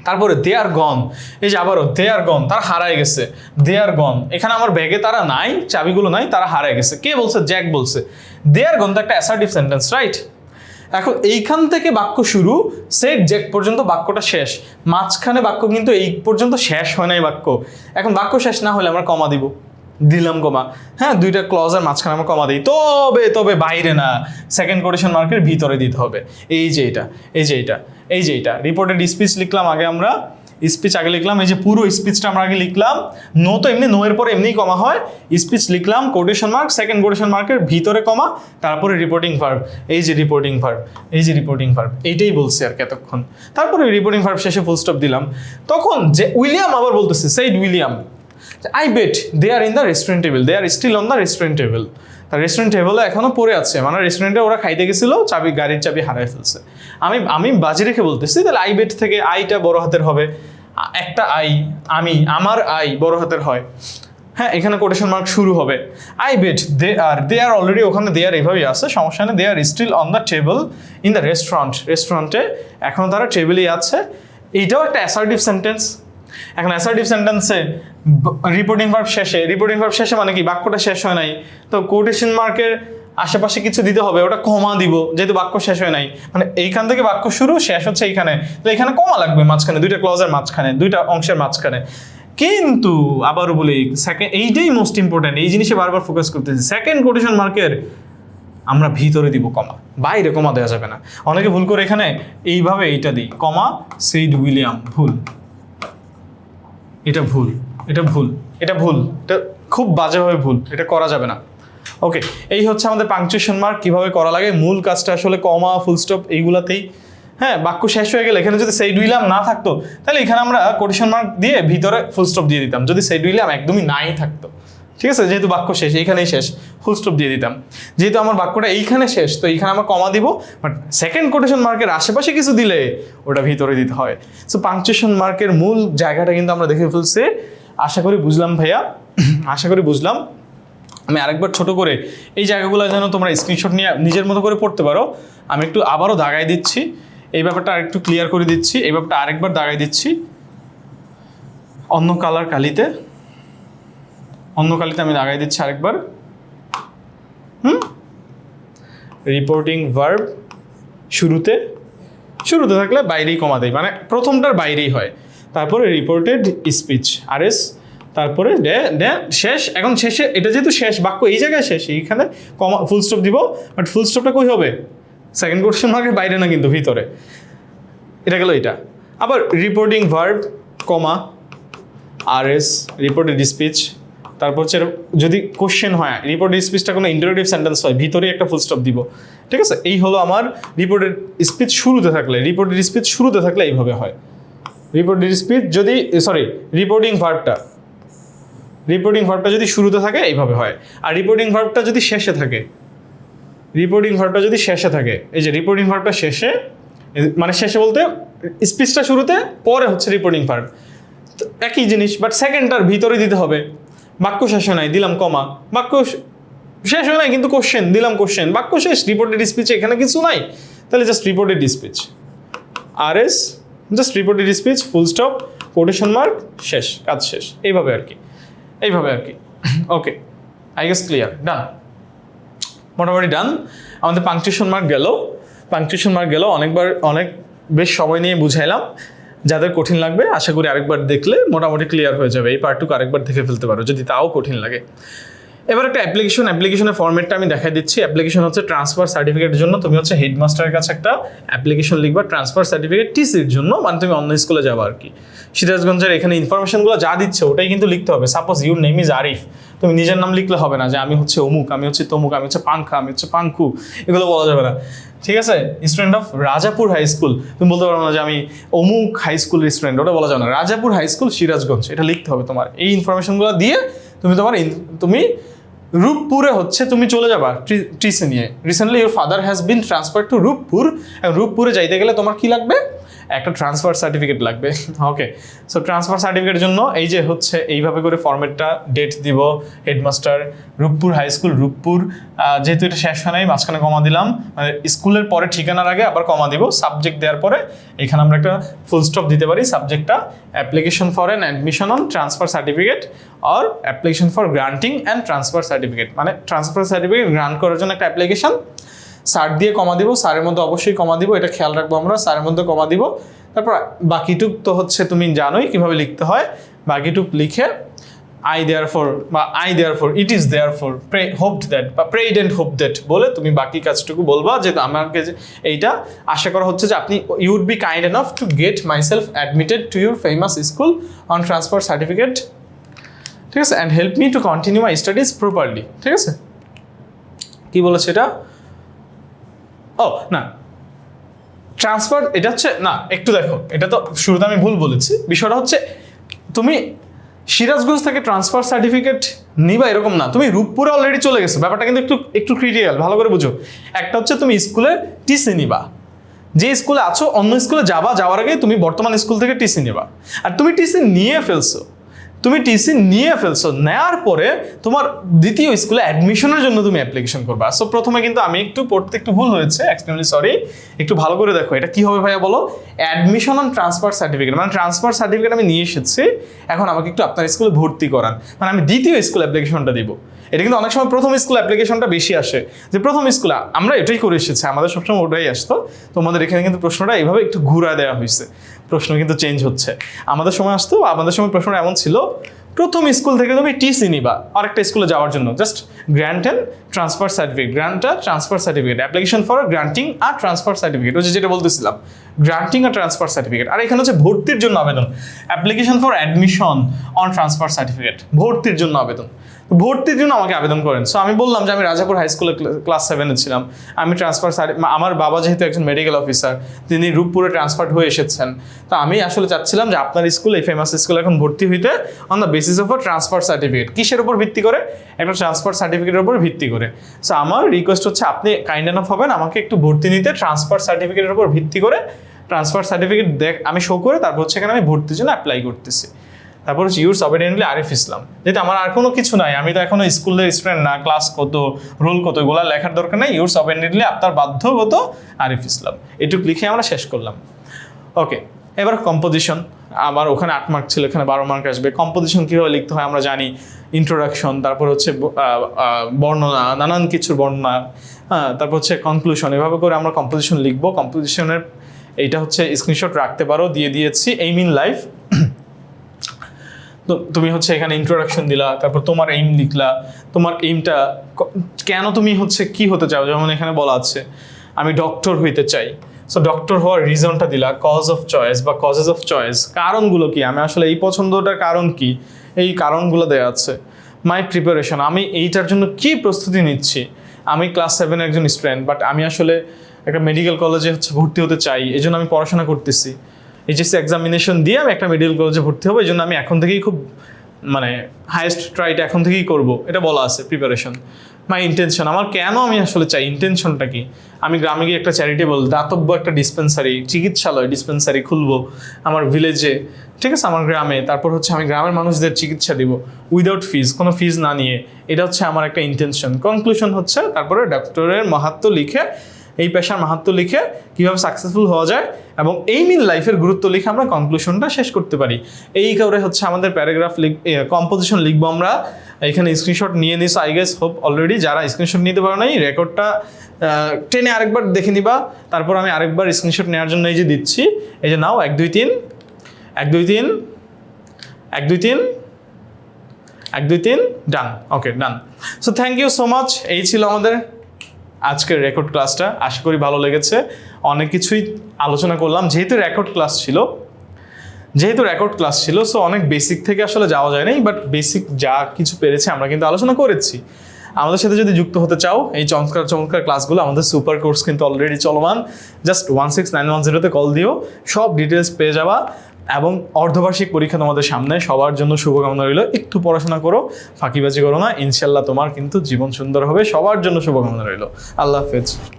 A: তারপরে দে আর গন, এই যে আবারও দে আর গন, তারা হারায় গেছে, দে আর গন। এখানে আমার ব্যাগে তারা নাই, চাবিগুলো নাই, তারা হারায় গেছে। কে বলছে, জ্যাক বলছে। দে আর গন তো একটা অ্যাসার্টিভ সেন্টেন্স, রাইট। এখন এইখান থেকে বাক্য শুরু, সেট জ্যাক পর্যন্ত বাক্যটা শেষ, মাঝখানে বাক্য কিন্তু এই পর্যন্ত শেষ হয় নাই বাক্য। এখন বাক্য শেষ না হলে আমরা কমা দিলাম কমা, হ্যাঁ দুইটা ক্লজের মাঝখানে আমরা কমা দিই, তবে বাইরে না, সেকেন্ড কোটেশন মার্কের ভিতরে দিতে হবে। এই যে এটা রিপোর্টেড স্পিচ লিখলাম আগে, আমরা স্পিচ আগে লিখলাম, এই যে পুরো স্পিচটা আমরা আগে লিখলাম। নো তো এমনি, নো এর পরে এমনি কমা হয়, স্পিচ লিখলাম, কোটেশন মার্ক, সেকেন্ড কোটেশন মার্কের ভিতরে কমা, তারপরে রিপোর্টিং ভার্ব, এই যে রিপোর্টিং ভার্ব, এইটাই বলছি আর এতক্ষণ। তারপরে রিপোর্টিং ভার্ব শেষে ফুল স্টপ দিলাম। তখন যে উইলিয়াম আবার বলতেছে, said William, I bet they are in the restaurant table, they are still on the restaurant table. তার রেস্টুরেন্ট টেবলে এখনো পড়ে আছে, মানে রেস্টুরেন্টে ওরা খাইতে গেছিল, গাড়ির চাবি হারায় ফেলছে। আমি বাজি রেখে বলতেছি, তাহলে আই বেট থেকে আইটা বড় হাতের হবে, একটা আই, আমার আই বড় হাতের হয়, হ্যাঁ এখানে কোটেশন মার্ক শুরু হবে। I bet they are already ওখানে দে আর এইভাবেই আছে, সমস্যা নেই। They are still on the table in the রেস্টুরেন্টে এখনো তারা টেবিলেই আছে। এইটাও একটা অ্যাসার্টিভ সেন্টেন্স। এখন অ্যাসার্টিভ সেন্টেন্সে রিপোর্টিং ভার্ব শেষে, রিপোর্টিং ভার্ব শেষে মানে কি বাক্যটা শেষ হয় নাই, তো কোটেশন মার্কের আশেপাশে কিছু দিতে হবে, ওটা কমা দিব যেহেতু বাক্য শেষ হয় নাই, মানে এইখান থেকে বাক্য শুরু শেষ হচ্ছে এইখানে, তো এখানে কমা লাগবে মাঝখানে, দুইটা ক্লজের মাঝখানে, দুইটা অংশের মাঝখানে। কিন্তু আবারও বলি সেকেন্ড, এইটাই মোস্ট ইম্পর্টেন্ট, এই জিনিসে বারবার ফোকাস করতেছি, সেকেন্ড কোটেশন মার্কের আমরা ভিতরে দিব কমা, বাইরে কমা দেওয়া যাবে না। অনেকে ভুল করে এখানে এইভাবে এইটা দিই কমা সেইড উইলিয়াম, ভুল, এটা ভুল, এটা ভুল, এটা ভুল, এটা খুব বাজেভাবে ভুল, এটা করা যাবে না। ওকে, এই হচ্ছে আমাদের পাংচুয়েশন মার্ক কিভাবে করা লাগে। মূল কাজটা আসলে কমা ফুল স্টপ এইগুলাতেই। হ্যাঁ, বাক্য শেষ হয়ে গেলে এখানে যদি সেইড উইলিয়াম না থাকতো তাহলে এখানে আমরা কোটেশন মার্ক দিয়ে ভিতরে ফুল স্টপ দিয়ে দিতাম, যদি সেইড উইলিয়াম একদমই নাই থাকতো। ঠিক আছে, যেহেতু বাক্য শেষ, এইখানেই শেষ, ফুল স্টপ দিয়ে দিতাম। যেহেতু আমার বাক্যটা এইখানে শেষ, তো এইখানে আমরা কমা দিব, বাট সেকেন্ড কোটেশন মার্কের আশেপাশে কিছু দিলে ওটা ভিতরে দিতে হয়। সো পাংচুয়েশন মার্কের মূল জায়গাটা কিন্তু আমরা দেখে ফেলছি। আশা করি বুঝলাম ভাইয়া, আশা করি বুঝলাম। আমি আরেকবার ছোট করে এই জায়গাগুলো যেন তোমরা স্ক্রিনশট নিয়ে নিজের মতো করে পড়তে পারো। আমি একটু আবারও দাগাই দিচ্ছি, এই ব্যাপারটা আরেকটু ক্লিয়ার করে দিচ্ছি, এই ব্যাপারটা আরেকবার দাগাই দিচ্ছি অন্য কালিতে, অন্য কালিতে আমি দাগাই দিচ্ছি আরেকবার। রিপোর্টিং ভার্ব শুরুতে থাকলে বাইরেই কমা দেয়, মানে প্রথমটার বাইরেই হয়, তারপরে রিপোর্টেড স্পিচ আরএস, তারপরে শেষ। এখন শেষে এটা যেহেতু শেষ বাক্য, এই জায়গায় শেষ, এইখানে কমা ফুল স্টপ দিব, বাট ফুল স্টপটা কই হবে? সেকেন্ড কোশ্চেন মার্কের বাইরে না, কিন্তু ভিতরে। এটা গেল এটা। আবার রিপোর্টিং ভার্ব কমা আরএস, রিপোর্টেড স্পিচ, তারপর হচ্ছে যদি কোশ্চেন হয়, রিপোর্টেড স্পিচটা কোনো ইন্টারোগেটিভ সেন্টেন্স হয়, ভিতরে একটা ফুল স্টপ দিব। ঠিক আছে, এই হলো আমার রিপোর্টেড স্পিচ শুরুতে থাকলে, রিপোর্টেড স্পিচ শুরুতে থাকলে এইভাবে হয়। রিপোর্টেড স্পিচ যদি রিপোর্টিং ভার্বটা যদি শুরুতে থাকে এইভাবে হয়, আর রিপোর্টিং ভার্বটা যদি শেষে থাকে, এই যে রিপোর্টিং ভার্বটা শেষে, মানে শেষে বলতে স্পিচটা শুরুতে, পরে হচ্ছে রিপোর্টিং ভার্ব, একই জিনিস, বাট সেকেন্ডটার ভিতরে দিতে হবে। বাক্য শেষ হয় নাই, দিলাম কমা, বাক্য শেষ হয় নাই কিন্তু কোশ্চেন, দিলাম কোশ্চেন, বাক্য শেষ, রিপোর্টেড স্পিচ এখানে কিছু নাই, তাহলে just reported speech RS, just reported speech full stop quotation mark, শেষ, কাজ শেষ। এইভাবে আর কি। ওকে, আই গেস ক্লিয়ার, ডান, মোটামুটি ডান। আমাদের পাংচুয়েশন মার্ক গেল, অনেক বেশ সময় নিয়ে বুঝাইলাম। যাদের কঠিন লাগবে আশা করি আরেকবার দেখলে মোটামুটি ক্লিয়ার হয়ে যাবে, এই পার্টটুকু আরেকবার দেখে ফেলতে পারো যদি তাও কঠিন লাগে। এবার একটা অ্যাপ্লিকেশনের ফরম্যাটটা আমি দেখা দিচ্ছি। অ্যাপ্লিকেশন হচ্ছে ট্রান্সফার সার্টিফিকেটের জন্য তুমি হচ্ছে হেডমাস্টারের কাছে একটা অ্যাপ্লিকেশন লিখবা ট্রান্সফার সার্টিফিকেট টিসির জন্য, মানে তুমি অন্য স্কুলে যাবা আর কি। সিরাজগঞ্জের এখানে ইনফরমেশনগুলো যা দিচ্ছে ওটাই কিন্তু লিখতে হবে। Suppose your name is Arif, তুমি নিজের নাম লিখলে হবে না যে আমি হচ্ছে অমুক, আমি হচ্ছে তমুক, আমি হচ্ছে পাংখা, আমি হচ্ছে পাঙ্কু, এগুলো বলা যাবে না। ঠিক আছে, student of Rajapur high school, তুমি বলতে পারো না যে আমি অমুক হাই স্কুল স্টুডেন্ট, ওটা বলা যাবে না। রাজাপুর হাই স্কুল সিরাজগঞ্জ, এটা লিখতে হবে তোমার। এই ইনফরমেশনগুলো দিয়ে তুমি রূপপুরে হচ্ছে তুমি চলে যাবা টিসি নিয়ে। Recently your father has been transfer to Rooppur, রূপপুরে যাইতে গেলে তোমার কি লাগবে? একটা ট্রান্সফার সার্টিফিকেট লাগবে। ওকে, সো ট্রান্সফার সার্টিফিকেটের জন্য এই যে হচ্ছে এইভাবে করে ফরম্যাটটা, ডেট দিব, headmaster, Ruppur high school, Ruppur, যেহেতু এটা শেষ হয় নাই মাঝখানে কমা দিলাম, মানে স্কুলের পরে ঠিকানার আগে আবার কমা দিব। সাবজেক্ট দেওয়ার পরে এখানে আমরা একটা ফুল স্টপ দিতে পারি। সাবজেক্টটা application for an admission on transfer certificate or application for granting and transfer certificate, মানে ট্রান্সফার সার্টিফিকেট গ্রান্ট করার জন্য একটা অ্যাপ্লিকেশন। সার দিয়ে কমা দিব, সারের মধ্যে অবশ্যই কমা দিব, এটা খেয়াল রাখবো আমরা, সারের মধ্যে কমা দিব। তারপর বাকিটুক তো হচ্ছে তুমি জানোই কিভাবে লিখতে হয়। বাকিটুক লিখে I therefore it is therefore hopped that বা প্রেইড এন্ড হোপ দ্যাট বলে তুমি বাকি কাজটুকু বলবা যে আমাকে এইটা আশা করা হচ্ছে যে আপনি you would be kind enough to get myself admitted to your famous school on transfer certificate, ঠিক আছে, and help me to continue my studies properly. ঠিক আছে, কি বলেছে এটা? ও না, ট্রান্সফার এটা হচ্ছে না, একটু দেখো, এটা তো শুরুতে আমি ভুল বলেছি। বিষয়টা হচ্ছে তুমি সিরাজগঞ্জ থেকে ট্রান্সফার সার্টিফিকেট নিবা এরকম না, তুমি রূপপুরে অলরেডি চলে গেছো। ব্যাপারটা কিন্তু একটু ক্রিটিক্যাল, ভালো করে বুঝো। একটা হচ্ছে তুমি স্কুলে টিসি নিবা, যে স্কুলে আছো অন্য স্কুলে যাওয়ার আগে তুমি বর্তমান স্কুল থেকে টিসি নিবা, আর তুমি টিসি নিয়ে ফেলছো, তুমি টিসি নিয়ে ফেলছো, নেওয়ার পরে তোমার দ্বিতীয় স্কুলে অ্যাডমিশনের জন্য তুমি অ্যাপ্লিকেশন করবা। সো প্রথমে কিন্তু আমি একটু পড়তে একটু ভুল হয়েছে, এক্সট্রিমলি সরি, একটু ভালো করে দেখো এটা কি হবে ভাইয়া বলো। অ্যাডমিশন অন ট্রান্সফার সার্টিফিকেট, মানে ট্রান্সফার সার্টিফিকেট আমি নিয়ে এসেছি, এখন আমাকে একটু আপনার স্কুলে ভর্তি করান, মানে আমি দ্বিতীয় স্কুল অ্যাপ্লিকেশনটা দিব। এটা কিন্তু অনেক সময় প্রথম স্কুল অ্যাপ্লিকেশনটা বেশি আসে, যে প্রথম স্কুলে আমরা এটাই করে এসেছি, আমাদের সবসময় ওটাই আসতো। তোমাদের এখানে কিন্তু প্রশ্নটা এইভাবে একটু ঘুরা দেওয়া হয়েছে, প্রশ্ন কিন্তু চেঞ্জ হচ্ছে। আমাদের সময় আসতো, আমাদের সময় প্রশ্নটা এমন ছিল, প্রথম স্কুল থেকে তুমি টিসি নিবা আরেকটা স্কুলে যাওয়ার জন্য, just grant and transfer certificate, grant আর transfer certificate, application for granting আর ট্রান্সফার সার্টিফিকেট, ওই যেটা বলতেছিলাম, গ্রান্টিং আর ট্রান্সফার সার্টিফিকেট। আর এখানে হচ্ছে ভর্তির জন্য আবেদন, application for admission on transfer certificate, ভর্তির জন্য আবেদন, ভর্তির জন্য আমাকে আবেদন করেন। সো আমি বললাম যে আমি রাজাপুর হাই স্কুলে ক্লাস 7-এ ছিলাম, আমি ট্রান্সফার আমার বাবা যেহেতু একজন মেডিকেল অফিসার, তিনি রূপপুরে ট্রান্সফার্ড হয়ে এসেছেন, তো আমি আসলে চাচ্ছিলাম যে আপনার স্কুল, এই ফেমাস স্কুলে এখন ভর্তি হইতে on the basis of a transfer certificate. কিসের উপর ভিত্তি করে? একটা ট্রান্সফার সার্টিফিকেটের উপর ভিত্তি করে। সো আমার রিকোয়েস্ট হচ্ছে আপনি কাইন্ড এনাফ হবেন আমাকে একটু ভর্তি নিতে ট্রান্সফার সার্টিফিকেটের উপর ভিত্তি করে, ট্রান্সফার সার্টিফিকেট আমি শো করে তারপর হচ্ছে এখানে আমি ভর্তির জন্য অ্যাপ্লাই করতেছি। তারপর হচ্ছে ইউরস অবিডিয়েন্টলি আরিফ ইসলাম, যেহেতু আমার আর কোনো কিছু নাই, আমি তো এখনো স্কুলের স্টুডেন্ট না, ক্লাস কত, রোল কত, এগুলো লেখার দরকার নেই, ইউরস অবিডিয়েন্টলি আপনার বাধ্যগত আরিফ ইসলাম, এটুকু লিখে আমরা শেষ করলাম। ওকে, এবার কম্পোজিশন, আমার ওখানে 8 মার্ক ছিল, এখানে 12 মার্ক আসবে। কম্পোজিশন কীভাবে লিখতে হয় আমরা জানি, ইন্ট্রোডাকশন, তারপর হচ্ছে বর্ণনা, নানান কিছুর বর্ণনা, তারপর হচ্ছে কনক্লুশন, এভাবে করে আমরা কম্পোজিশন লিখবো। কম্পোজিশনের এইটা হচ্ছে স্ক্রিনশট রাখতে পারো, দিয়ে দিয়েছি। এইম ইন লাইফ, তো তুমি হচ্ছে এখানে ইন্ট্রোডাকশন দিলা, তারপর তোমার এইম লিখলা, তোমার এইমটা কেন তুমি হচ্ছে কি হতে চাও, যেমন এখানে বলা আছে আমি ডক্টর হইতে চাই, সো ডক্টর হওয়ার রিজনটা দিলা, কজ অফ চয়েস বা কজেস অফ চয়েস, কারণগুলো কি, আমি আসলে এই পছন্দটার কারণ কি, এই কারণগুলো দেওয়া আছে। মাই প্রিপারেশন, আমি এইটার জন্য কি প্রস্তুতি নিচ্ছি, আমি ক্লাস 7 একজন স্টুডেন্ট, বাট আমি আসলে একটা মেডিকেল কলেজে হচ্ছে ভর্তি হতে চাই, এই জন্য আমি পড়াশোনা করতেছি, এইচএসসি এক্সামিনেশন দিয়ে আমি একটা মেডিকেল কলেজে ভর্তি হবো, এই জন্য আমি এখন থেকেই খুব মানে হাইয়েস্ট ট্রাইটা এখন থেকেই করবো, এটা বলা আছে প্রিপারেশন। মাই ইন্টেনশন, আমার কেন আমি আসলে চাই, ইন্টেনশনটা কি, আমি গ্রামে গিয়ে একটা চ্যারিটেবল দাতব্য একটা ডিসপেন্সারি, চিকিৎসালয় ডিসপেন্সারি খুলবো আমার ভিলেজে, ঠিক আছে, আমার গ্রামে। তারপর হচ্ছে আমি গ্রামের মানুষদের চিকিৎসা দিব উইদাউট ফিজ, কোনো ফিজ না নিয়ে, এটা হচ্ছে আমার একটা ইন্টেনশন। কনক্লুশন হচ্ছে তারপরে ডক্টরের মাহাত্ম্য লিখে, এই পেশার মাহাত্ম্য লিখে কীভাবে সাকসেসফুল হওয়া যায় এবং এইম ইন লাইফের গুরুত্ব লিখে আমরা কনক্লুশনটা শেষ করতে পারি। এই করে হচ্ছে আমাদের প্যারাগ্রাফ কম্পোজিশন লিখবো আমরা। এখানে স্ক্রিনশট নিয়ে নিস, আই গেস হোপ অলরেডি, যারা স্ক্রিনশট নিতে পারো নাই রেকর্ডটা টেনে আরেকবার দেখে নিবা, তারপর আমি আরেকবার স্ক্রিনশট নেওয়ার জন্য এই যে দিচ্ছি, এই যে নাও 1 2 3 1 2 3 1 2 3 1 2 3 done. Okay, done. So thank you so much, এই ছিল আমাদের আজকের রেকর্ড ক্লাসটা, আশা করি ভালো লেগেছে। অনেক কিছুই আলোচনা করলাম, যেহেতু রেকর্ড ক্লাস ছিল, সো অনেক বেসিক থেকে আসলে যাওয়া যায় নাই, বাট বেসিক যা কিছু পেরেছে আমরা কিন্তু আলোচনা করেছি। আমাদের সাথে যদি যুক্ত হতে চাও এই চমৎকার ক্লাসগুলো, আমাদের সুপার কোর্স কিন্তু অলরেডি চলমান, জাস্ট 16910-তে কল দিও, সব ডিটেলস পেয়ে যাবা। এবং অর্ধবার্ষিক পরীক্ষা তোমাদের সামনে, সবার জন্য শুভকামনা রইল। একটু পড়াশোনা করো, ফাঁকিবাজি করো না, ইনশাল্লাহ তোমার কিন্তু জীবন সুন্দর হবে। সবার জন্য শুভকামনা রইল। আল্লাহ হাফেজ।